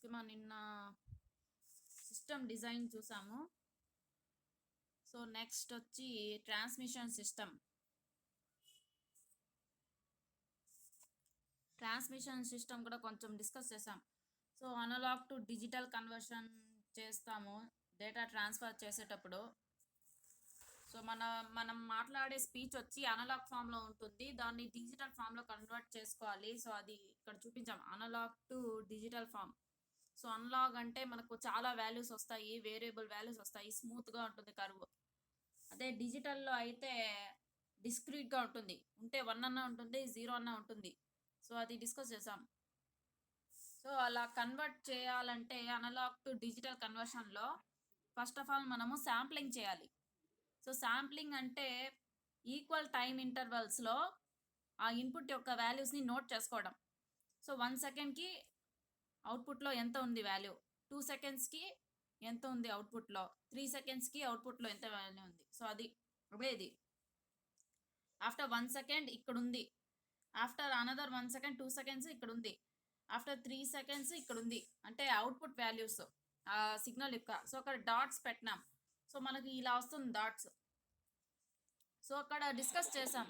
మనం నిన్న system design చూసాము. సో నెక్స్ట్ వచ్చి ట్రాన్స్మిషన్ సిస్టమ్. ట్రాన్స్మిషన్ సిస్టమ్ కూడా కొంచెం డిస్కస్ చేసాం. So analog to digital conversion చేస్తాము డేటా ట్రాన్స్ఫర్ చేసేటప్పుడు. సో మనం మాట్లాడే స్పీచ్ వచ్చి అనలాగ్ ఫామ్లో ఉంటుంది, దాన్ని డిజిటల్ ఫామ్లో కన్వర్ట్ చేసుకోవాలి. సో అది ఇక్కడ చూపించాం, analog to digital form. So analog అంటే మనకు చాలా వాల్యూస్ వస్తాయి, వేరియబుల్ వాల్యూస్ వస్తాయి, స్మూత్గా ఉంటుంది కర్వ్. అదే డిజిటల్లో అయితే డిస్క్రీట్గా ఉంటుంది, ఉంటే 1 అన్న ఉంటుంది, 0 అన్న ఉంటుంది. సో అది డిస్కస్ చేసాం. సో అలా కన్వర్ట్ చేయాలంటే అనలాగ్ టు డిజిటల్ కన్వర్షన్లో ఫస్ట్ ఆఫ్ ఆల్ మనము శాంప్లింగ్ చేయాలి. సో శాంప్లింగ్ అంటే ఈక్వల్ టైం ఇంటర్వల్స్లో ఆ ఇన్పుట్ యొక్క వాల్యూస్ని నోట్ చేసుకోవడం. సో 1 సెకండ్కి అవుట్పుట్లో ఎంత ఉంది వాల్యూ, 2 సెకండ్స్కి ఎంత ఉంది అవుట్పుట్లో, 3 సెకండ్స్కి అవుట్పుట్లో ఎంత వాల్యూ ఉంది. సో అది ఇది ఆఫ్టర్ 1 సెకండ్ ఇక్కడ ఉంది, ఆఫ్టర్ అనదర్ 1 సెకండ్ 2 సెకండ్స్ ఇక్కడ ఉంది, ఆఫ్టర్ 3 సెకండ్స్ ఇక్కడ ఉంది. అంటే అవుట్పుట్ వాల్యూస్ ఆ సిగ్నల్ యొక్క. సో అక్కడ డాట్స్ పెట్టినాం, సో మనకి ఇలా వస్తుంది డాట్స్. సో అక్కడ డిస్కస్ చేసాం.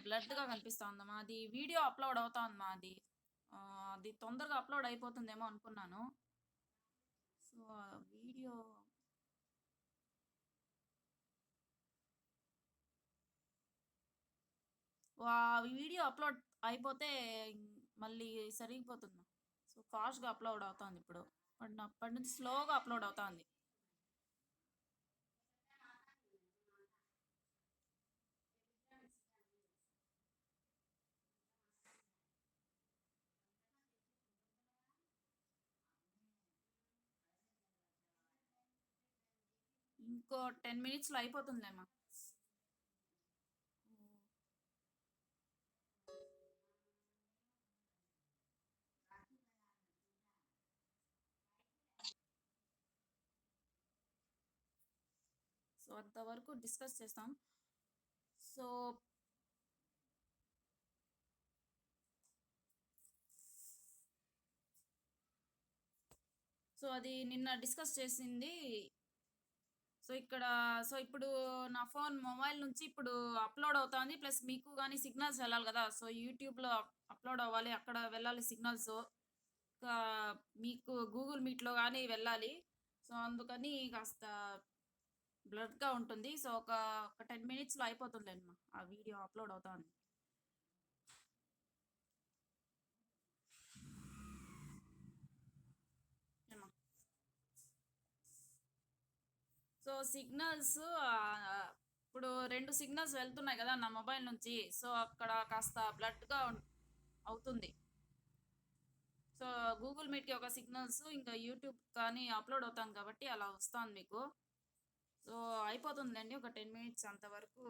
బ్లడ్గా కనిపిస్తుందమ్మా, అది వీడియో అప్లోడ్ అవుతా ఉందమ్మా. అది తొందరగా అప్లోడ్ అయిపోతుందేమో అనుకున్నాను. సో వీడియో వీడియో అప్లోడ్ అయిపోతే మళ్ళీ సరిగిపోతుంది. సో ఫాస్ట్గా అప్లోడ్ అవుతుంది ఇప్పుడు, బట్ అప్పటి నుంచి స్లోగా అప్లోడ్ అవుతుంది. ఇంకో 10 మినిట్స్లో అయిపోతుందేమో. సో అంతవరకు డిస్కస్ చేస్తాం. సో సో అది నిన్న డిస్కస్ చేసింది. సో ఇక్కడ సో ఇప్పుడు నా ఫోన్ మొబైల్ నుంచి ఇప్పుడు అప్లోడ్ అవుతుంది, ప్లస్ మీకు కానీ సిగ్నల్స్ వెళ్ళాలి కదా. సో యూట్యూబ్లో అప్లోడ్ అవ్వాలి, అక్కడ వెళ్ళాలి సిగ్నల్స్, మీకు గూగుల్ మీట్లో కానీ వెళ్ళాలి. సో అందుకని కాస్త బ్లర్గా ఉంటుంది. సో ఒక 10 మినిట్స్లో అయిపోతుంది అమ్మా, ఆ వీడియో అప్లోడ్ అవుతుంది. సో సిగ్నల్స్ ఇప్పుడు 2 సిగ్నల్స్ వెళ్తున్నాయి కదా నా మొబైల్ నుంచి. సో అక్కడ కాస్త బ్లడ్గా అవుతుంది. సో గూగుల్ మీట్కి ఒక సిగ్నల్స్, ఇంకా యూట్యూబ్ కానీ అప్లోడ్ అవుతాను కాబట్టి అలా వస్తుంది మీకు. సో అయిపోతుందండి ఒక 10 మినిట్స్ అంతవరకు.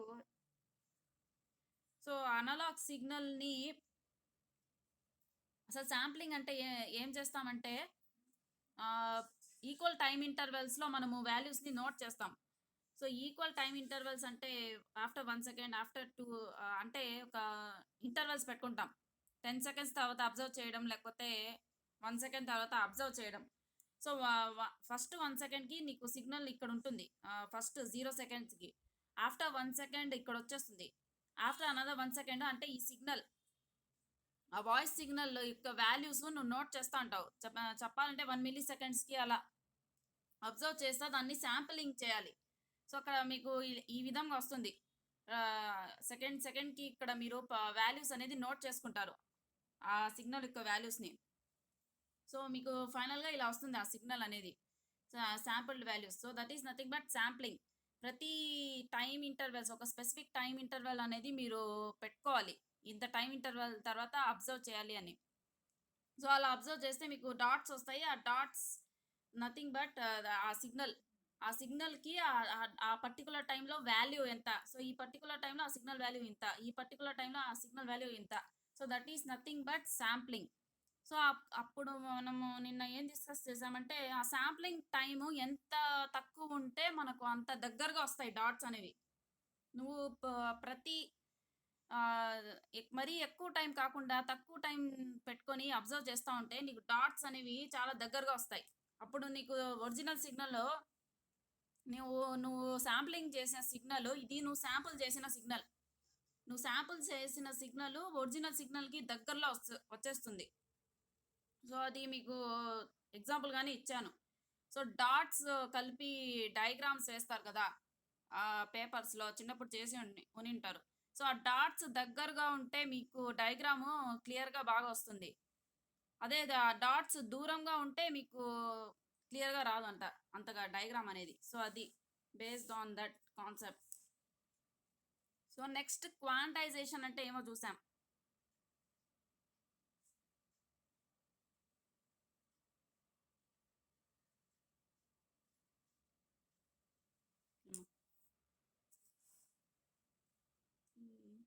సో అనలాగ్ సిగ్నల్ని అసలు శాంప్లింగ్ అంటే ఏం చేస్తామంటే ఈక్వల్ టైం ఇంటర్వెల్స్లో మనము వాల్యూస్ని నోట్ చేస్తాం. సో ఈక్వల్ టైం ఇంటర్వెల్స్ అంటే ఆఫ్టర్ 1 సెకండ్, ఆఫ్టర్ 2, అంటే ఒక ఇంటర్వెల్స్ పెట్టుకుంటాం. 10 సెకండ్స్ తర్వాత అబ్జర్వ్ చేయడం, లేకపోతే 1 సెకండ్ తర్వాత అబ్జర్వ్ చేయడం. సో ఫస్ట్ 1 సెకండ్కి నీకు సిగ్నల్ ఇక్కడ ఉంటుంది, ఫస్ట్ 0 సెకండ్స్కి. ఆఫ్టర్ 1 సెకండ్ ఇక్కడ వచ్చేస్తుంది, ఆఫ్టర్ అనదర్ 1 సెకండ్. అంటే ఈ సిగ్నల్, ఆ వాయిస్ సిగ్నల్ యొక్క వాల్యూస్ నువ్వు నోట్ చేస్తూ ఉంటావు. చెప్పాలంటే 1 మిల్లీ సెకండ్స్కి అలా అబ్జర్వ్ చేస్తా దాన్ని శాంప్లింగ్ చేయాలి. సో అక్కడ మీకు ఈ విధంగా వస్తుంది. సెకండ్కి ఇక్కడ మీరు వాల్యూస్ అనేది నోట్ చేసుకుంటారు, ఆ సిగ్నల్ యొక్క వాల్యూస్ని. సో మీకు ఫైనల్గా ఇలా వస్తుంది ఆ సిగ్నల్ అనేది, sampled values. So that is nothing but sampling. ప్రతి టైం ఇంటర్వెల్స్, ఒక స్పెసిఫిక్ టైం ఇంటర్వెల్ అనేది మీరు పెట్టుకోవాలి, ఇంత టైం ఇంటర్వెల్ తర్వాత అబ్జర్వ్ చేయాలి అని. సో అలా అబ్జర్వ్ చేస్తే మీకు డాట్స్ వస్తాయి. ఆ డాట్స్ నథింగ్ బట్ ఆ సిగ్నల్కి ఆ పర్టికులర్ టైంలో వాల్యూ ఎంత. సో ఈ పర్టికులర్ టైంలో ఆ సిగ్నల్ వాల్యూ ఇంత, ఈ పర్టికులర్ టైంలో ఆ సిగ్నల్ వాల్యూ ఇంత. So that is nothing but sampling. So అప్పుడు మనము నిన్న ఏం డిస్కస్ చేసామంటే ఆ శాంప్లింగ్ టైము ఎంత తక్కువ ఉంటే మనకు అంత దగ్గరగా వస్తాయి డాట్స్ అనేవి. నువ్వు ప్రతి మరీ ఎక్కువ టైం కాకుండా తక్కువ టైం పెట్టుకొని అబ్జర్వ్ చేస్తా ఉంటే నీకు డాట్స్ అనేవి చాలా దగ్గరగా వస్తాయి. అప్పుడు నీకు ఒరిజినల్ సిగ్నల్‌లో నువ్వు శాంప్లింగ్ చేసిన సిగ్నల్ ఇది నువ్వు శాంపుల్ చేసిన సిగ్నల్. నువ్వు శాంపుల్ చేసిన సిగ్నల్ ఒరిజినల్ సిగ్నల్‌కి దగ్గరలో వచ్చేస్తుంది. సో, అది మీకు ఎగ్జాంపుల్‌గానే ఇచ్చాను. సో, డాట్స్ కలిపి డయాగ్రామ్స్ వేస్తారు కదా! పేపర్స్‌లో చిన్నప్పుడు చేసి ఉనింటారు. సో, ఆ డాట్స్ దగ్గరగా ఉంటే మీకు డయాగ్రాము క్లియర్‌గా బాగా వస్తుంది. అదే డాట్స్ దూరంగా ఉంటే మీకు క్లియర్‌గా రాదంట. అంతగా డయాగ్రామ్ అనేది. సో, అది based on that concept. So, next quantization అంటే ఏమో చూసాం. హ్మ్. హ్మ్.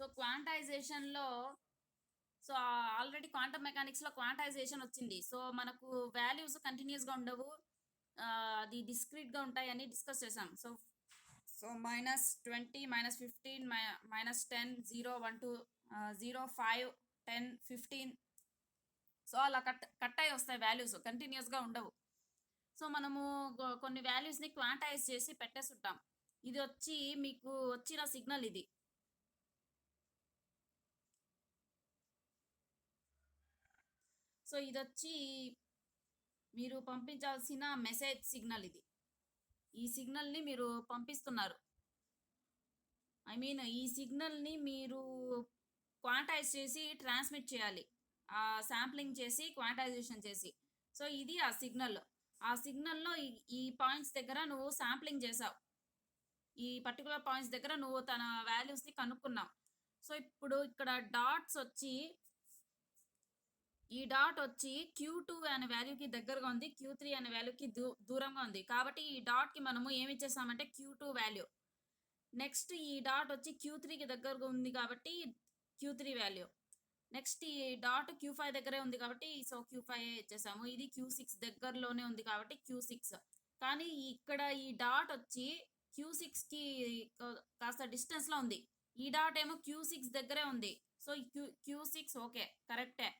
సో, క్వాంటైజేషన్‌లో సో, ఆల్రెడీ క్వాంటమ్ మెకానిక్స్‌లో క్వాంటైజేషన్ వచ్చింది. సో, మనకు వాల్యూస్ కంటిన్యూయస్‌గా ఉండవు. అది డిస్క్రీట్‌గా ఉంటాయని డిస్కస్ చేసాం. సో, -20, -15, -10, 0, 1, 2, 0, 5, 10, 15 సో, అలా కట్ అయ్యి వస్తాయి వాల్యూస్. కంటిన్యూయస్‌గా ఉండవు. సో, మనము కొన్ని వాల్యూస్‌ని క్వాంటైజ్ చేసి పెట్టేసుంటాం. ఇదొచ్చి మీకు వచ్చిన సిగ్నల్ ఇది. సో, ఇదొచ్చి మీరు పంపించాల్సిన మెసేజ్ సిగ్నల్ ఇది. ఈ సిగ్నల్‌ని మీరు పంపిస్తున్నారు. ఈ సిగ్నల్‌ని మీరు క్వాంటైజ్ చేసి ట్రాన్స్మిట్ చేయాలి. శాంప్లింగ్ చేసి క్వాంటైజేషన్ చేసి. సో, ఇది ఆ సిగ్నల్. ఆ సిగ్నల్‌లో ఈ పాయింట్స్ దగ్గర నువ్వు శాంప్లింగ్ చేసావు. ఈ పర్టిక్యులర్ పాయింట్స్ దగ్గర నువ్వు తన వాల్యూస్‌ని కనుక్కున్నావు. సో, ఇప్పుడు ఇక్కడ డాట్స్ వచ్చి ఈ డాట్ వచ్చి Q2 అనే వాల్యూకి దగ్గరగా ఉంది. Q3 అనే వాల్యూకి దూరంగా ఉంది. కాబట్టి ఈ డాట్‌కి మనము ఏమి ఇచ్చేసామంటే Q2 వాల్యూ. నెక్స్ట్ ఈ డాట్ వచ్చి Q3కి దగ్గరగా ఉంది కాబట్టి Q3 వాల్యూ. నెక్స్ట్ ఈ డాట్ Q5 దగ్గరే ఉంది కాబట్టి సో Q5 ఇచ్చేసాము. ఇది Q6 దగ్గరలోనే ఉంది కాబట్టి Q6. కానీ ఇక్కడ ఈ డాట్ వచ్చి Q6కి కాస్త డిస్టెన్స్‌లో ఉంది. ఈ డాట్ ఏమో Q6 దగ్గరే ఉంది. So, Q6 okay. కరెక్టే.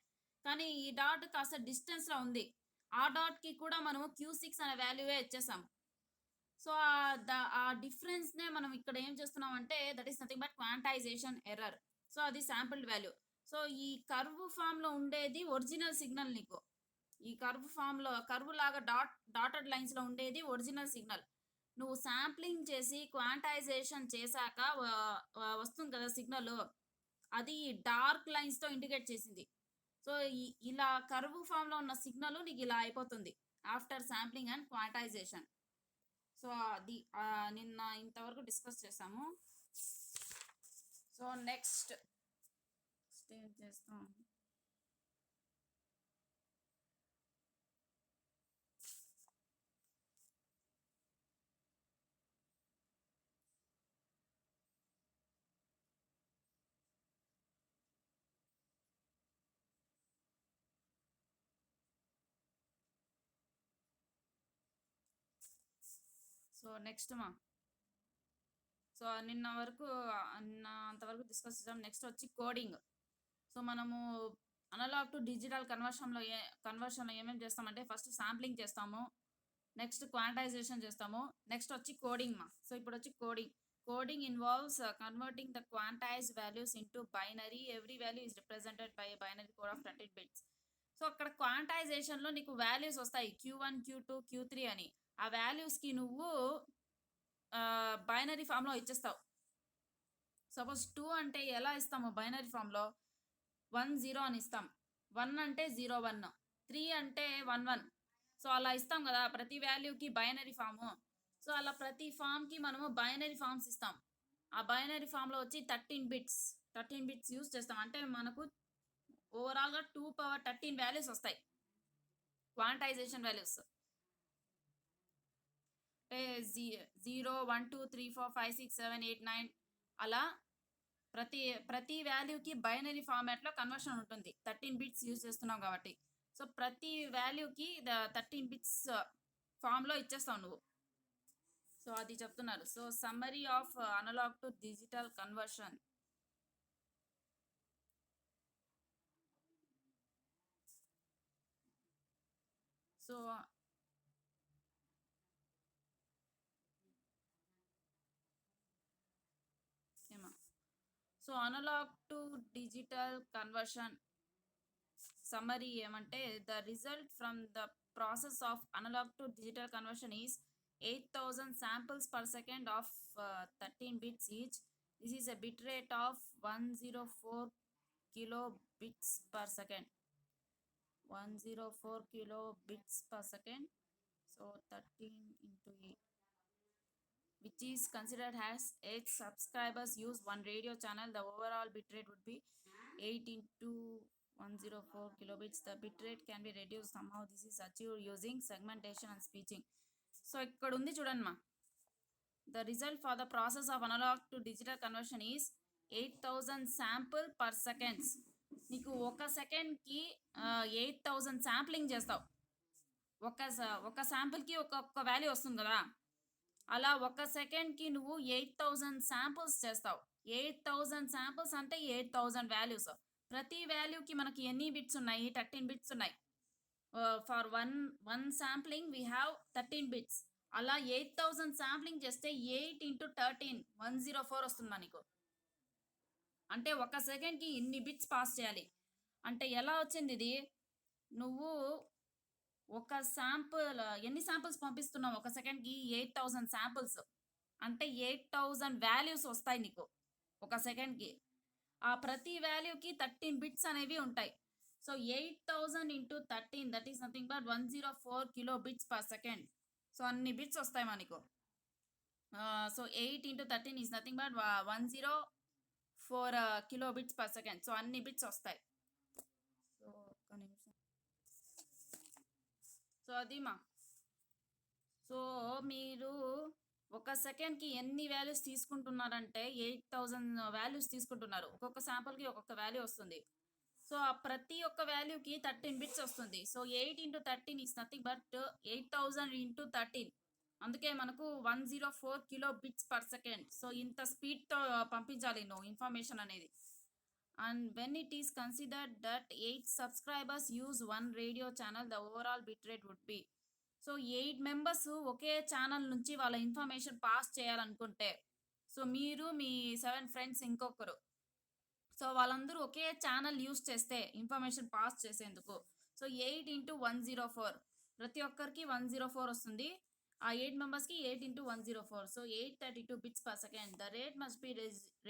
కానీ ఈ డాట్ కాస్త డిస్టెన్స్‌లో ఉంది. ఆ డాట్‌కి కూడా మనము Q6 అనే వాల్యూవే ఇచ్చేసాం. సో, ఆ డిఫరెన్స్‌నే మనం ఇక్కడ ఏం చేస్తున్నామంటే that is nothing but quantization error. So, అది శాంపుల్డ్ వాల్యూ. సో, ఈ కర్వ్ ఫార్మ్‌లో ఉండేది ఒరిజినల్ సిగ్నల్ నీకు. ఈ కర్వ్ లాగా డాటెడ్ లైన్స్‌లో ఉండేది ఒరిజినల్ సిగ్నల్. నువ్వు శాంప్లింగ్ చేసి క్వాంటైజేషన్ చేశాక వస్తుంది కదా సిగ్నల్. అది డార్క్ లైన్స్‌తో ఇండికేట్ చేసింది. సో, ఇలా కర్వ్ ఫార్మ్‌లో ఉన్న సిగ్నల్ నీకు ఇలా అయిపోతుంది. After sampling and quantization. So, అది నిన్న ఇంతవరకు డిస్కస్ చేసాము. సో, నెక్స్ట్ స్టేజ్ చేస్తాం. సో, నెక్స్ట్ సో, నిన్న అంతవరకు డిస్కస్ చేసాం. నెక్స్ట్ వచ్చి కోడింగ్. సో, మనము అనలాగ్ టు డిజిటల్ కన్వర్షన్‌లో ఏమేమి చేస్తామంటే ఫస్ట్ శాంప్లింగ్ చేస్తాము. నెక్స్ట్ క్వాంటైజేషన్ చేస్తాము. నెక్స్ట్ వచ్చి coding. So, ఇప్పుడొచ్చి coding. Coding involves converting the quantized values into binary. Every value is represented by a binary code of 30 bits. So, అక్కడ క్వాంటైజేషన్‌లో నీకు values వస్తాయి. Q1, Q2, Q3 అని. ఆ వాల్యూస్‌కి నువ్వు బైనరీ ఫామ్‌లో ఇచ్చేస్తావు. సపోజ్ 2 అంటే ఎలా ఇస్తాము బైనరీ ఫామ్‌లో 1, 0 అని ఇస్తాం. 1 అంటే 0, 1. 3 అంటే 1, 1. సో, అలా ఇస్తాం గదా! ప్రతి వాల్యూకి బైనరీ ఫాము. సో, అలా ప్రతి ఫామ్‌కి మనము బైనరీ ఫార్మ్స్ ఇస్తాం. ఆ బైనరీ ఫామ్‌లో వచ్చి 13 బిట్స్. 13 బిట్స్ యూజ్ చేస్తాం. అంటే మనకు ఓవరాల్‌గా 2 పవర్ 13 వాల్యూస్ వస్తాయి. Quantization values. అంటే 0, 1, 2, 3, 4, 5, 6, 7, 8, 9 అలా ప్రతి ప్రతి వాల్యూకి బైనరీ ఫార్మాట్‌లో కన్వర్షన్ ఉంటుంది. 13 బిట్స్ యూజ్ చేస్తున్నాం కాబట్టి. సో ప్రతి వాల్యూకి 13 బిట్స్ ఫామ్లో ఇచ్చేస్తావు నువ్వు. సో అది చెప్తున్నారు. So summary of analog to digital conversion. So ఏమా so analog to digital conversion summary ఏమంటే the result from the process of analog to digital conversion is 8000 samples per second of 13 bits each. This is a bit rate of 104 kilobits per second. 104 kilobits per second. So 13 into 8, which is considered as 8 subscribers use one radio channel. The overall bitrate would be 8 into 104 kilobits. The bitrate can be reduced somehow. This is achieved using segmentation and speeching. So ఇక్కడ ఉంది చూడండి మా, the result for the process of analog to digital conversion is 8000 sample per seconds. నీకు ఒక సెకండ్కి 8000 sampling చేస్తావు. ఒక శాంపుల్కి ఒక్కొక్క వాల్యూ వస్తుంది కదా, అలా ఒక సెకండ్కి నువ్వు 8000 శాంపుల్స్ చేస్తావు. 8000 శాంపుల్స్ అంటే 8000 వాల్యూస్. ప్రతి వాల్యూకి మనకి ఎన్ని బిట్స్ ఉన్నాయి? 13 బిట్స్ ఉన్నాయి. For one sampling we have 13 bits. అలా 8000 శాంప్లింగ్ చేస్తే 8 into 13 104 వస్తుంది మనకు. అంటే ఒక సెకండ్కి ఇన్ని బిట్స్ పాస్ చేయాలి. అంటే ఎలా వచ్చింది ఇది? నువ్వు ఒక శాంపుల్ ఎన్ని శాంపుల్స్ పంపిస్తున్నావు ఒక సెకండ్కి? 8000 శాంపుల్స్ అంటే 8000 వాల్యూస్ వస్తాయి నీకు ఒక సెకండ్కి. ఆ ప్రతి వాల్యూకి 13 బిట్స్ అనేవి ఉంటాయి. So 8000 into 13 that is nothing but 104 kilobits per second. So అన్ని బిట్స్ వస్తాయి మనకు. So 8 into 13 is nothing but 104 kilobits per second. So అన్ని బిట్స్ వస్తాయి. సో ఒక్క నిమిషం. సో అది మా, సో మీరు ఒక సెకండ్కి ఎన్ని వాల్యూస్ తీసుకుంటున్నారంటే 8000 వాల్యూస్ తీసుకుంటున్నారు. ఒక్కొక్క శాంపుల్కి ఒక్కొక్క వాల్యూ వస్తుంది. సో ఆ ప్రతి ఒక్క వాల్యూకి 13 బిట్స్ వస్తుంది. So 8 into 13 is nothing but 8000 into 13. అందుకే మనకు 104 kilobits per second. సో ఇంత స్పీడ్తో పంపించాలి నువ్వు ఇన్ఫర్మేషన్ అనేది. And when it is considered that 8 subscribers use one radio channel, the overall bit rate would be. So 8 members ఒకే channel నుంచి వాళ్ళ ఇన్ఫర్మేషన్ పాస్ చేయాలనుకుంటే, సో మీరు మీ 7 ఫ్రెండ్స్ ఇంకొకరు, సో వాళ్ళందరూ ఒకే ఛానల్ యూస్ చేస్తే ఇన్ఫర్మేషన్ పాస్ చేసేందుకు, సో 8 into 104 ప్రతి ఒక్కరికి 104 వస్తుంది. ఆ 8 మెంబర్స్కి 8 into 104. So 832 bits per second. The rate must be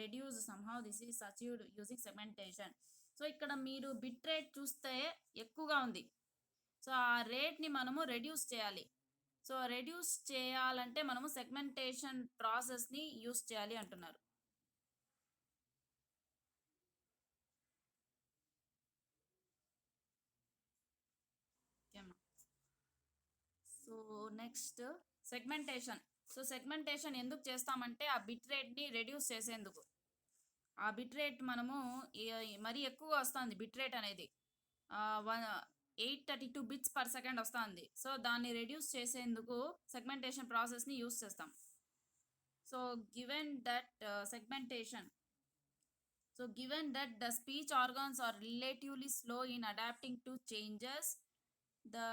reduced somehow. This is achieved using segmentation. So ఇక్కడ మీరు బిట్ రేట్ చూస్తే ఎక్కువగా ఉంది. సో ఆ రేట్ని మనము రెడ్యూస్ చేయాలి. సో రెడ్యూస్ చేయాలంటే మనము సెగ్మెంటేషన్ ప్రాసెస్ని యూస్ చేయాలి అంటున్నారు. So next segmentation. So segmentation ఎందుకు చేస్తామంటే ఆ బిట్ రేట్ని రెడ్యూస్ చేసేందుకు. ఆ బిట్ రేట్ మనము మరీ ఎక్కువ వస్తుంది బిట్ రేట్ అనేది, 832 bits per second వస్తుంది. సో దాన్ని రెడ్యూస్ చేసేందుకు సెగ్మెంటేషన్ ప్రాసెస్ని యూస్ చేస్తాం. So given that the speech organs are relatively slow in adapting to changes, the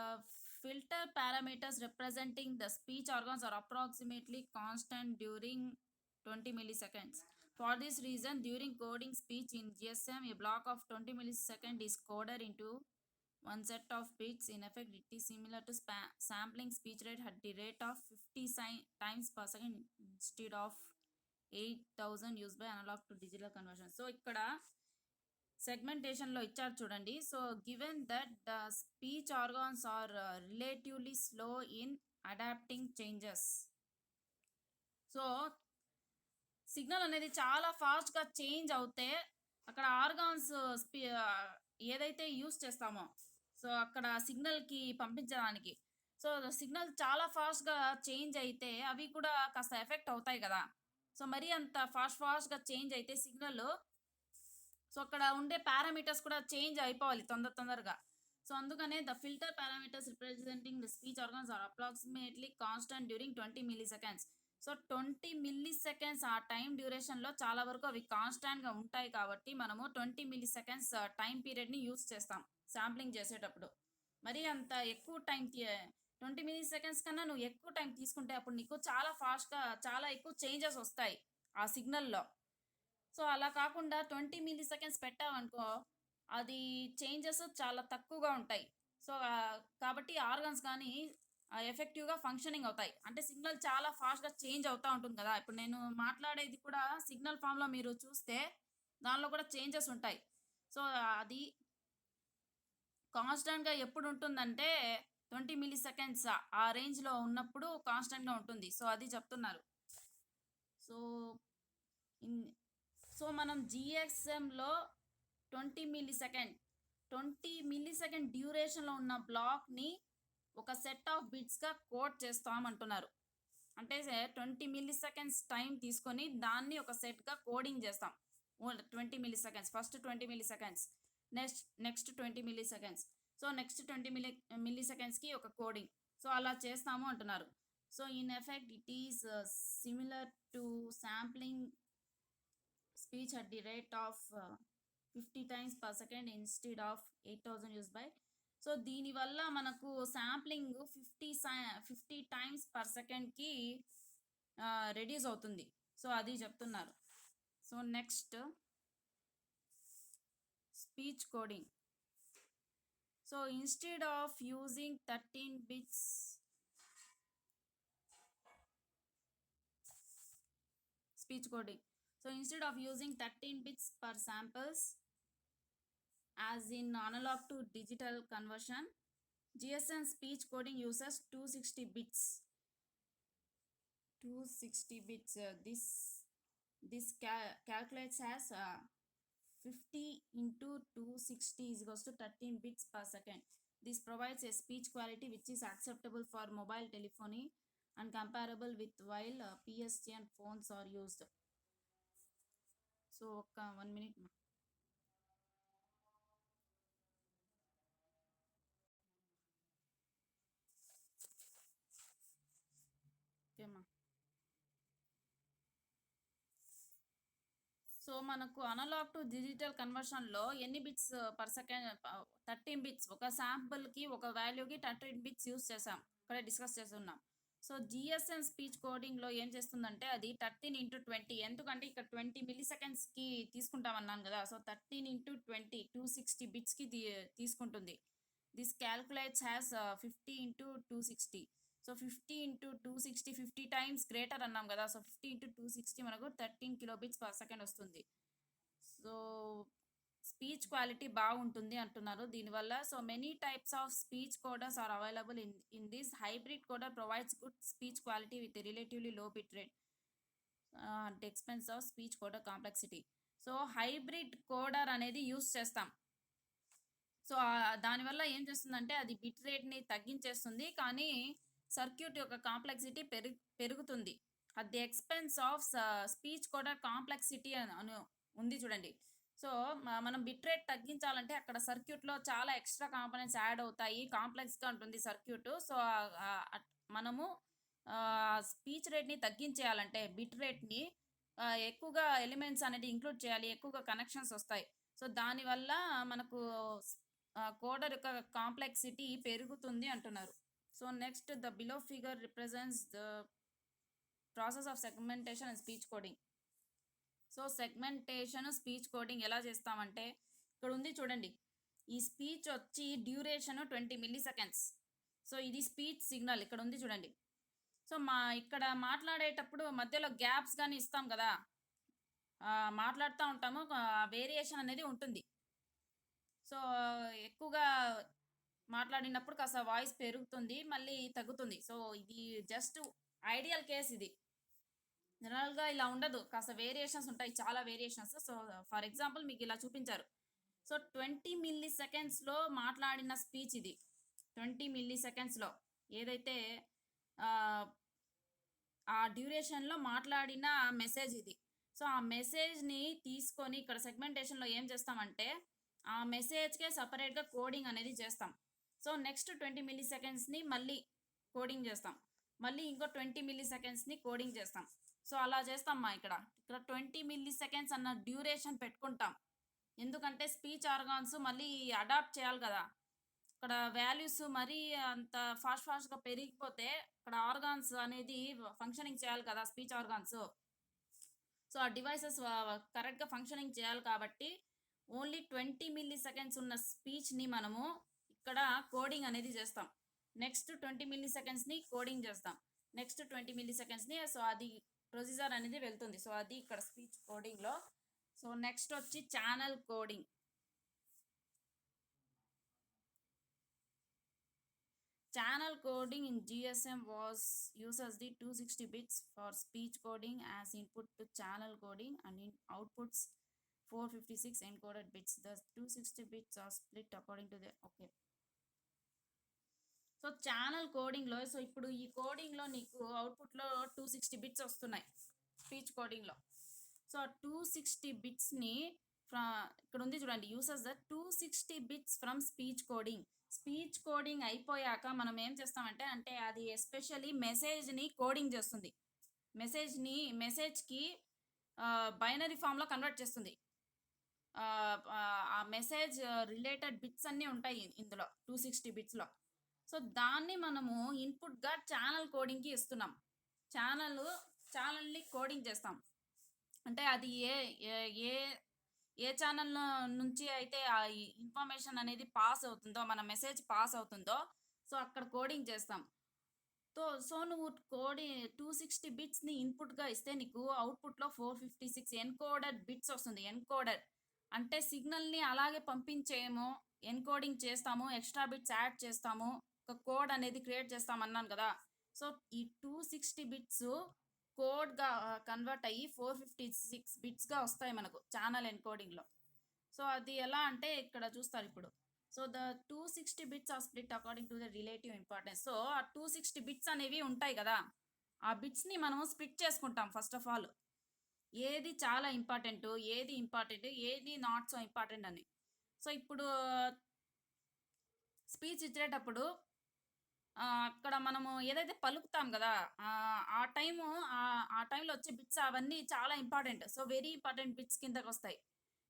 filter parameters representing the speech organs are approximately constant during 20 milliseconds. For this reason, during coding speech in GSM, a block of 20 milliseconds is coded into one set of bits. In effect, it is similar to sampling speech rate at the rate of 50 times per second instead of 8000 used by analog to digital conversion. So ఇక్కడ సెగ్మెంటేషన్లో ఇచ్చారు చూడండి. So given that the speech organs are relatively slow in adapting changes. So signal అనేది చాలా ఫాస్ట్గా change అవుతే అక్కడ organs ఏదైతే యూస్ చేస్తామో, సో అక్కడ సిగ్నల్కి పంపించడానికి, సో సిగ్నల్ చాలా ఫాస్ట్గా చేంజ్ అయితే అవి కూడా కాస్త ఎఫెక్ట్ అవుతాయి కదా. సో మరీ అంత ఫాస్ట్గా చేంజ్ అయితే సిగ్నల్, సో అక్కడ ఉండే పారామీటర్స్ కూడా చేంజ్ అయిపోవాలి తొందరగా. సో అందుకనే the filter parameters representing the speech organs are approximately constant during 20 milliseconds. So 20 milliseconds ఆ టైం డ్యూరేషన్లో చాలా వరకు అవి కాన్స్టాంట్గా ఉంటాయి కాబట్టి మనము 20 మిల్లీ సెకండ్స్ టైం పీరియడ్ని యూస్ చేస్తాం శాంప్లింగ్ చేసేటప్పుడు. మరి అంత ఎక్కువ టైం 20 మిల్లీ సెకండ్స్ కన్నా నువ్వు ఎక్కువ టైం తీసుకుంటే అప్పుడు నీకు చాలా ఫాస్ట్గా చాలా ఎక్కువ చేంజెస్ వస్తాయి ఆ సిగ్నల్లో. సో అలా కాకుండా 20 మిల్లీ సెకండ్స్ పెట్టావనుకో అది చేంజెస్ చాలా తక్కువగా ఉంటాయి. సో కాబట్టి ఆర్గన్స్ కానీ ఎఫెక్టివ్గా ఫంక్షనింగ్ అవుతాయి. అంటే సిగ్నల్ చాలా ఫాస్ట్గా చేంజ్ అవుతూ ఉంటుంది కదా. ఇప్పుడు నేను మాట్లాడేది కూడా సిగ్నల్ ఫామ్లో మీరు చూస్తే దానిలో కూడా చేంజెస్ ఉంటాయి. సో అది కాన్స్టెంట్గా ఎప్పుడు ఉంటుందంటే 20 మిల్లీ సెకండ్స్ ఆ రేంజ్లో ఉన్నప్పుడు కాన్స్టెంట్గా ఉంటుంది. సో అది చెప్తున్నారు. సో ఇన్ సో మనం జిఎస్ఎంలో 20 మిల్లీ సెకండ్ డ్యూరేషన్లో ఉన్న బ్లాక్ని ఒక సెట్ ఆఫ్ బిట్స్గా కోడ్ చేస్తామంటున్నారు. అంటే 20 మిల్లీ సెకండ్స్ టైం తీసుకొని దాన్ని ఒక సెట్గా కోడింగ్ చేస్తాం. 20 milliseconds first 20 milliseconds next 20 milliseconds. So next 20 మిల్లీ సెకండ్స్కి ఒక కోడింగ్. సో అలా చేస్తాము అంటున్నారు. So in effect it is similar to sampling speech at the rate of 50 times per second instead of 8000 used by. So దీనివల్ల మనకు sampling 50 times per సెకండ్కి reduce అవుతుంది. సో అది చెప్తున్నారు. So next speech coding. So instead of using 13 bits speech coding. So instead of using 13 bits per samples as in analog to digital conversion, GSM speech coding uses 260 bits. 260 bits. This calculates as 50 into 260 is equals to 13 bits per second. This provides a speech quality which is acceptable for mobile telephony and comparable with while PSTN phones are used. So 1 minute. Okay ma. So మనకు analogue to digital కన్వర్షన్లో ఎన్ని bits per second 13 bits ఒక శాంపుల్కి ఒక వాల్యూకి 13 bits use చేసాం ఇక్కడ discuss చేస్తున్నాం. So GSM speech కోడింగ్లో ఏం చేస్తుందంటే అది 13 into 20 ఎందుకంటే ఇక్కడ 20 మిల్లీ సెకండ్స్కి తీసుకుంటామన్నాను కదా. సో 13 into 20 260 బిట్స్కి తీసుకుంటుంది. This calculates has 50 into 260. So 50 into 260 50 times greater అన్నాం కదా. సో 50 into 260 మనకు 13 కిలోబిట్స్ పర్ సెకండ్ వస్తుంది. సో స్పీచ్ క్వాలిటీ బాగుంటుంది అంటున్నారు దీనివల్ల. So many types of speech coders are available in this. Hybrid coder provides good speech quality with relatively low bit rate at expense of speech coder complexity. So hybrid coder అనేది use చేస్తాం. So దానివల్ల ఏం చేస్తుందంటే అది bit రేట్ని తగ్గించేస్తుంది కానీ circuit యొక్క complexity పెరుగుతుంది. At the expense of speech coder complexity అని ఉంది చూడండి. సో మనం బిట్ రేట్ తగ్గించాలంటే అక్కడ సర్క్యూట్లో చాలా ఎక్స్ట్రా కాంపోనెంట్స్ యాడ్ అవుతాయి, కాంప్లెక్స్గా ఉంటుంది సర్క్యూట్. సో మనము స్పీచ్ రేట్ని తగ్గించేయాలంటే బిట్ రేట్ని ఎక్కువగా ఎలిమెంట్స్ అనేది ఇంక్లూడ్ చేయాలి, ఎక్కువగా కనెక్షన్స్ వస్తాయి. సో దానివల్ల మనకు కోడర్ యొక్క కాంప్లెక్సిటీ పెరుగుతుంది అంటున్నారు. So next the below figure represents the process of segmentation and speech coding. So segmentation speech coding ఎలా చేస్తామంటే ఇక్కడ ఉంది చూడండి. ఈ స్పీచ్ వచ్చి డ్యూరేషన్ 20 మిల్లీ సెకండ్స్. సో ఇది స్పీచ్ సిగ్నల్ ఇక్కడ ఉంది చూడండి. సో ఇక్కడ మాట్లాడేటప్పుడు మధ్యలో గ్యాప్స్ కానీ ఇస్తాం కదా, మాట్లాడుతూ ఉంటాము, వేరియేషన్ అనేది ఉంటుంది. సో ఎక్కువగా మాట్లాడినప్పుడు కాస్త వాయిస్ పెరుగుతుంది, మళ్ళీ తగ్గుతుంది. సో ఇది జస్ట్ ఐడియల్ కేస్. ఇది జనరల్గా ఇలా ఉండదు, కాస్త వేరియేషన్స్ ఉంటాయి, చాలా వేరియేషన్స్. సో ఫర్ ఎగ్జాంపుల్ మీకు ఇలా చూపించారు. సో 20 మిల్లీ సెకండ్స్లో మాట్లాడిన స్పీచ్ ఇది. 20 మిల్లీ సెకండ్స్లో ఏదైతే ఆ డ్యూరేషన్లో మాట్లాడిన మెసేజ్ ఇది. సో ఆ మెసేజ్ని తీసుకొని ఇక్కడ సెగ్మెంటేషన్లో ఏం చేస్తామంటే ఆ మెసేజ్కే సపరేట్గా కోడింగ్ అనేది చేస్తాం. సో నెక్స్ట్ 20 మిల్లీ సెకండ్స్ని మళ్ళీ కోడింగ్ చేస్తాం. మళ్ళీ ఇంకో 20 మిల్లీ సెకండ్స్ని కోడింగ్ చేస్తాం. సో అలా చేస్తాం ఇక్కడ 20 మిల్లీ సెకండ్స్ అన్న డ్యూరేషన్ పెట్టుకుంటాం. ఎందుకంటే స్పీచ్ ఆర్గాన్స్ మళ్ళీ అడాప్ట్ చేయాలి కదా. ఇక్కడ వాల్యూస్ మరీ అంత ఫాస్ట్గా పెరిగిపోతే ఇక్కడ ఆర్గాన్స్ అనేది ఫంక్షనింగ్ చేయాలి కదా, స్పీచ్ ఆర్గాన్స్. సో ఆ డివైసెస్ కరెక్ట్గా ఫంక్షనింగ్ చేయాలి కాబట్టి ఓన్లీ 20 మిల్లీ సెకండ్స్ ఉన్న స్పీచ్ని మనము ఇక్కడ కోడింగ్ అనేది చేస్తాం. నెక్స్ట్ 20 మిల్లీ సెకండ్స్ని కోడింగ్ చేస్తాం. నెక్స్ట్ 20 మిల్లీ సెకండ్స్ని సో అది ప్రొసీజర్ అనేది వెళ్తుంది. సో అది ఇక్కడ స్పీచ్ కోడింగ్లో. సో నెక్స్ట్ వచ్చి channel coding. Channel coding in GSM uses the 260 bits for speech coding as input to channel coding and in outputs 456 encoded bits. The 260 bits are split according to the okay. So channel కోడింగ్లో so ఇప్పుడు ఈ కోడింగ్లో నీకు అవుట్పుట్లో 260 bits వస్తున్నాయి speech కోడింగ్లో. So 260 బిట్స్ని ఇక్కడ ఉంది చూడండి, uses the 260 bits from speech coding. Speech coding అయిపోయాక మనం ఏం చేస్తామంటే అంటే అది ఎస్పెషల్లీ మెసేజ్ని కోడింగ్ చేస్తుంది. మెసేజ్కి బైనరీ ఫామ్లో కన్వర్ట్ చేస్తుంది. ఆ మెసేజ్ రిలేటెడ్ బిట్స్ అన్నీ ఉంటాయి ఇందులో 260 బిట్స్లో. సో దాన్ని మనము ఇన్పుట్గా ఛానల్ కోడింగ్కి ఇస్తున్నాం. ఛానల్ని కోడింగ్ చేస్తాం. అంటే అది ఏ ఛానల్ నుంచి అయితే ఆ ఇన్ఫర్మేషన్ అనేది పాస్ అవుతుందో, మన మెసేజ్ పాస్ అవుతుందో సో అక్కడ కోడింగ్ చేస్తాం. సో నువ్వు 260 బిట్స్ని ఇన్పుట్గా ఇస్తే నీకు అవుట్పుట్లో 456 ఎన్కోడెడ్ బిట్స్ వస్తుంది. ఎన్కోడెడ్ అంటే సిగ్నల్ని అలాగే పంపించేమో, ఎన్కోడింగ్ చేస్తాము, ఎక్స్ట్రా బిట్స్ యాడ్ చేస్తాము, ఒక కోడ్ అనేది క్రియేట్ చేస్తాం అన్నాను కదా. సో ఈ 260 బిట్స్ కోడ్గా కన్వర్ట్ అయ్యి 456 బిట్స్గా వస్తాయి మనకు ఛానల్ ఎన్కోడింగ్లో. సో అది ఎలా అంటే ఇక్కడ చూస్తారు ఇప్పుడు. So the 260 bits are split according to the relative importance. So ఆ 260 బిట్స్ అనేవి ఉంటాయి కదా, ఆ బిట్స్ని మనం స్ప్లిట్ చేసుకుంటాం. ఫస్ట్ ఆఫ్ ఆల్ ఏది చాలా ఇంపార్టెంట్, ఏది నాట్ సో ఇంపార్టెంట్ అని. సో ఇప్పుడు స్పీచ్ ఇచ్చేటప్పుడు అక్కడ మనము ఏదైతే పలుకుతాం కదా ఆ టైంలో వచ్చే బిట్స్ అవన్నీ చాలా important. So very important bits కిందకి వస్తాయి.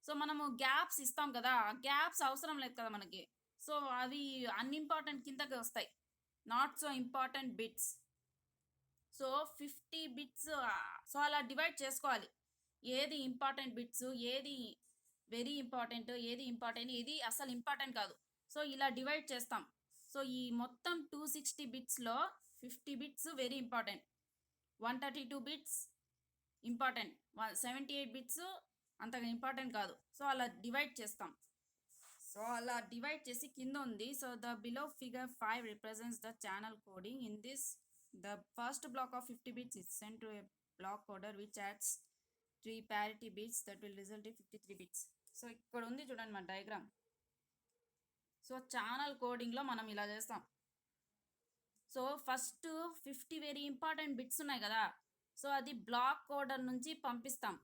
సో మనము గ్యాప్స్ ఇస్తాం కదా, గ్యాప్స్ అవసరం లేదు కదా మనకి. సో అవి అన్ఇంపార్టెంట్ కిందకి వస్తాయి, not so important bits. So 50 bits. So అలా డివైడ్ చేసుకోవాలి, ఏది ఇంపార్టెంట్ బిట్స్, ఏది వెరీ ఇంపార్టెంట్, ఏది అసలు ఇంపార్టెంట్ కాదు. సో ఇలా డివైడ్ చేస్తాం. సో ఈ మొత్తం 260 బిట్స్లో 50 bits very important, 132 bits important, 78 bits అంతగా ఇంపార్టెంట్ కాదు. సో అలా డివైడ్ చేస్తాం. సో అలా డివైడ్ చేసి కింద ఉంది. So the below figure 5 represents the channel coding. In this the first block of 50 bits is sent to a block coder which adds 3 parity bits that will result in 53 bits. So ఇక్కడ ఉంది చూడండి మన diagram. So channel కోడింగ్లో మనం ఇలా చేస్తాం. So first 50 very important bits ఉన్నాయి కదా, so అది బ్లాక్ కోడర్ నుంచి పంపిస్తాం.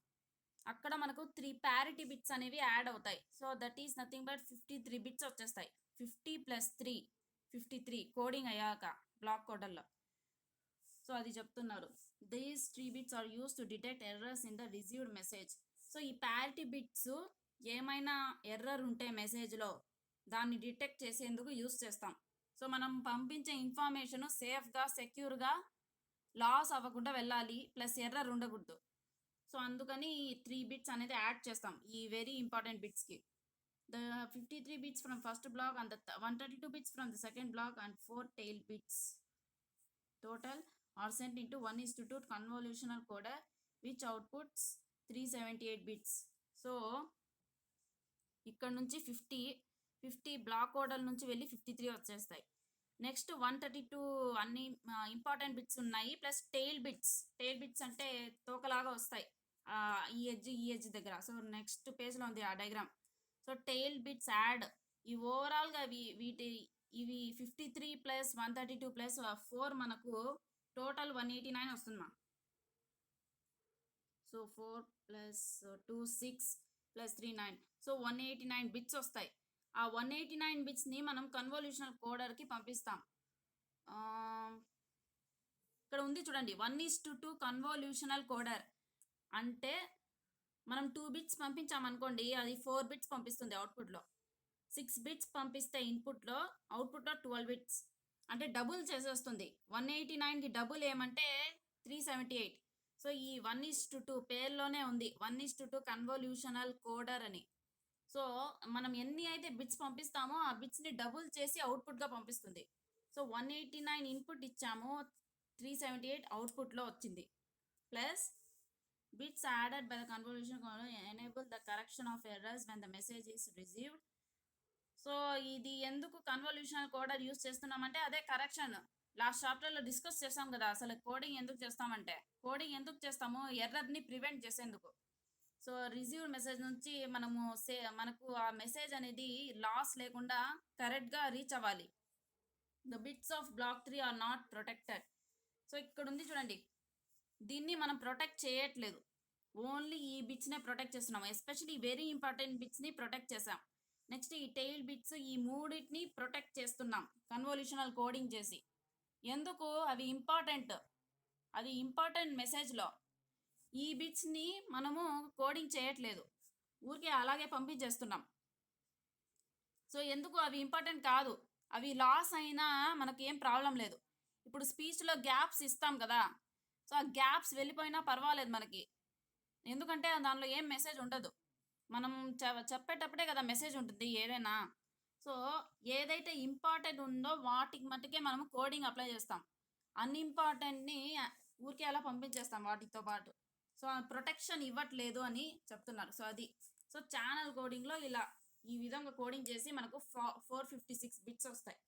అక్కడ మనకు 3 parity బిట్స్ అనేవి యాడ్ అవుతాయి. So that is nothing but 53 bits వచ్చేస్తాయి. 50 + 3 53 కోడింగ్ అయ్యాక బ్లాక్ కోడర్లో. సో అది చెప్తున్నారు. These 3 bits are use to detect errors in the received message. So ఈ ప్యారిటీ బిట్స్ ఏమైనా ఎర్రర్ ఉంటే మెసేజ్లో దాన్ని డిటెక్ట్ చేసేందుకు యూస్ చేస్తాం. సో మనం పంపించే ఇన్ఫర్మేషన్ సేఫ్గా, సెక్యూర్గా, లాస్ అవ్వకుండా వెళ్ళాలి, ప్లస్ ఎర్రర్ ఉండకూడదు. సో అందుకని 3 బిట్స్ అనేది యాడ్ చేస్తాం ఈ వెరీ ఇంపార్టెంట్ బిట్స్కి. The 53 bits from first block and 132 bits from the second block and 4 tail bits total are sent into 1:2 convolutional coder which outputs 378 bits. So ఇక్కడ నుంచి 50 black కోడర్ నుంచి వెళ్ళి 53 వచ్చేస్తాయి. నెక్స్ట్ 132 అన్ని ఇంపార్టెంట్ బిట్స్ ఉన్నాయి, ప్లస్ టెయిల్ బిట్స్ అంటే తోకలాగా వస్తాయి ఈ ఎడ్జ్ దగ్గర. సో నెక్స్ట్ పేజ్లో ఉంది ఆ diagram. So tail bits add ఈ ఓవరాల్గా ఇవి 53 + 132 + 4 మనకు టోటల్ 189 వస్తుందమ్మా. So 4 + 2 6 plus 3 9. సో 189 బిట్స్ వస్తాయి. ఆ 189 బిట్స్ని మనం కన్వల్యూషనల్ కోడర్కి పంపిస్తాం. ఇక్కడ ఉంది చూడండి, 1:2 కన్వల్యూషనల్ కోడర్ అంటే మనం 2 బిట్స్ పంపించామనుకోండి, అది 4 బిట్స్ పంపిస్తుంది అవుట్పుట్లో. 6 బిట్స్ పంపిస్తే ఇన్పుట్లో, అవుట్పుట్లో 12 బిట్స్ అంటే డబుల్ చేసేస్తుంది. 189కి డబుల్ ఏమంటే 378. సో ఈ 1:2 పేర్లోనే ఉంది 1:2 కన్వల్యూషనల్ కోడర్ అని. సో మనం ఎన్ని అయితే బిట్స్ పంపిస్తామో ఆ బిట్స్ని డబుల్ చేసి అవుట్పుట్గా పంపిస్తుంది. సో 189 ఇన్పుట్ ఇచ్చాము, 378 అవుట్పుట్లో వచ్చింది. Plus bits added by the convolution enable the correction of errors when the message is received. So ఇది ఎందుకు కన్వల్యూషనల్ కోడర్ యూస్ చేస్తున్నామంటే అదే కరెక్షన్. లాస్ట్ చాప్టర్లో డిస్కస్ చేస్తాం కదా, అసలు కోడింగ్ ఎందుకు చేస్తామంటే, కోడింగ్ ఎందుకు చేస్తాము, ఎర్రర్ని ప్రివెంట్ చేసేందుకు. సో రిసీవ్డ్ మెసేజ్ నుంచి మనకు ఆ మెసేజ్ అనేది లాస్ లేకుండా కరెక్ట్గా రీచ్ అవ్వాలి. The bits of block 3 are not protected. So ఇక్కడ ఉంది చూడండి, దీన్ని మనం ప్రొటెక్ట్ చేయట్లేదు, ఓన్లీ ఈ బిట్స్నే ప్రొటెక్ట్ చేస్తున్నాం. ఎస్పెషలీ వెరీ ఇంపార్టెంట్ బిట్స్ని ప్రొటెక్ట్ చేసాం. నెక్స్ట్ ఈ టెయిల్ బిట్స్, ఈ మూడింటిని ప్రొటెక్ట్ చేస్తున్నాం కన్వల్యూషనల్ కోడింగ్ చేసి. ఎందుకు, అవి ఇంపార్టెంట్, అది ఇంపార్టెంట్ మెసేజ్లో. ఈ బిట్స్ని మనము కోడింగ్ చేయట్లేదు, ఊరికే అలాగే పంపించేస్తున్నాం. సో ఎందుకు, అవి ఇంపార్టెంట్ కాదు, అవి లాస్ అయినా మనకేం ప్రాబ్లం లేదు. ఇప్పుడు స్పీచ్లో గ్యాప్స్ ఇస్తాం కదా, సో ఆ గ్యాప్స్ వెళ్ళిపోయినా పర్వాలేదు మనకి, ఎందుకంటే దానిలో ఏం మెసేజ్ ఉండదు. మనం చెప్పేటప్పుడే కదా మెసేజ్ ఉంటుంది ఏదైనా. సో ఏదైతే ఇంపార్టెంట్ ఉందో వాటికి మట్టుకే మనము కోడింగ్ అప్లై చేస్తాం, అన్ఇంపార్టెంట్ని ఊరికే అలా పంపించేస్తాం వాటితో పాటు. సో ప్రొటెక్షన్ ఇవ్వట్లేదు అని చెప్తున్నారు. సో అది, సో ఛానల్ కోడింగ్లో ఇలా ఈ విధంగా కోడింగ్ చేసి మనకు 456 బిట్స్ వస్తాయి.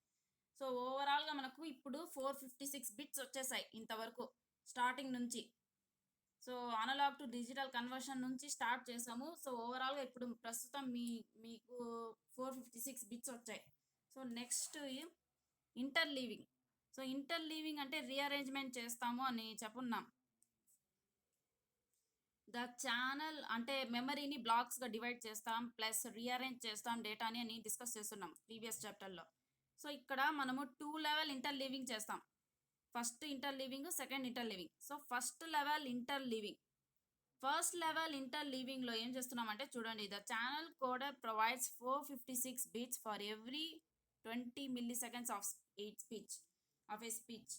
సో ఓవరాల్గా మనకు ఇప్పుడు 456 బిట్స్ వచ్చేసాయి ఇంతవరకు స్టార్టింగ్ నుంచి. So analog to digital conversion నుంచి స్టార్ట్ చేసాము. సో ఓవరాల్గా ఇప్పుడు ప్రస్తుతం మీకు 456 బిట్స్ వచ్చాయి. So next interleaving. So interleaving అంటే రీఅరేంజ్మెంట్ చేస్తాము అని చెప్పున్నాం. ద ఛానల్ అంటే మెమరీని బ్లాక్స్గా డివైడ్ చేస్తాం, ప్లస్ రీఅరేంజ్ చేస్తాం డేటాని అని డిస్కస్ చేస్తున్నాం ప్రీవియస్ చాప్టర్లో. సో ఇక్కడ మనము 2 లెవెల్ ఇంటర్లీవింగ్ చేస్తాం, first interleaving, second interleaving. So first level ఇంటర్లీవింగ్లో ఏం చేస్తున్నామంటే చూడండి, the channel coder provides 456 bits for every 20 milliseconds of a speech.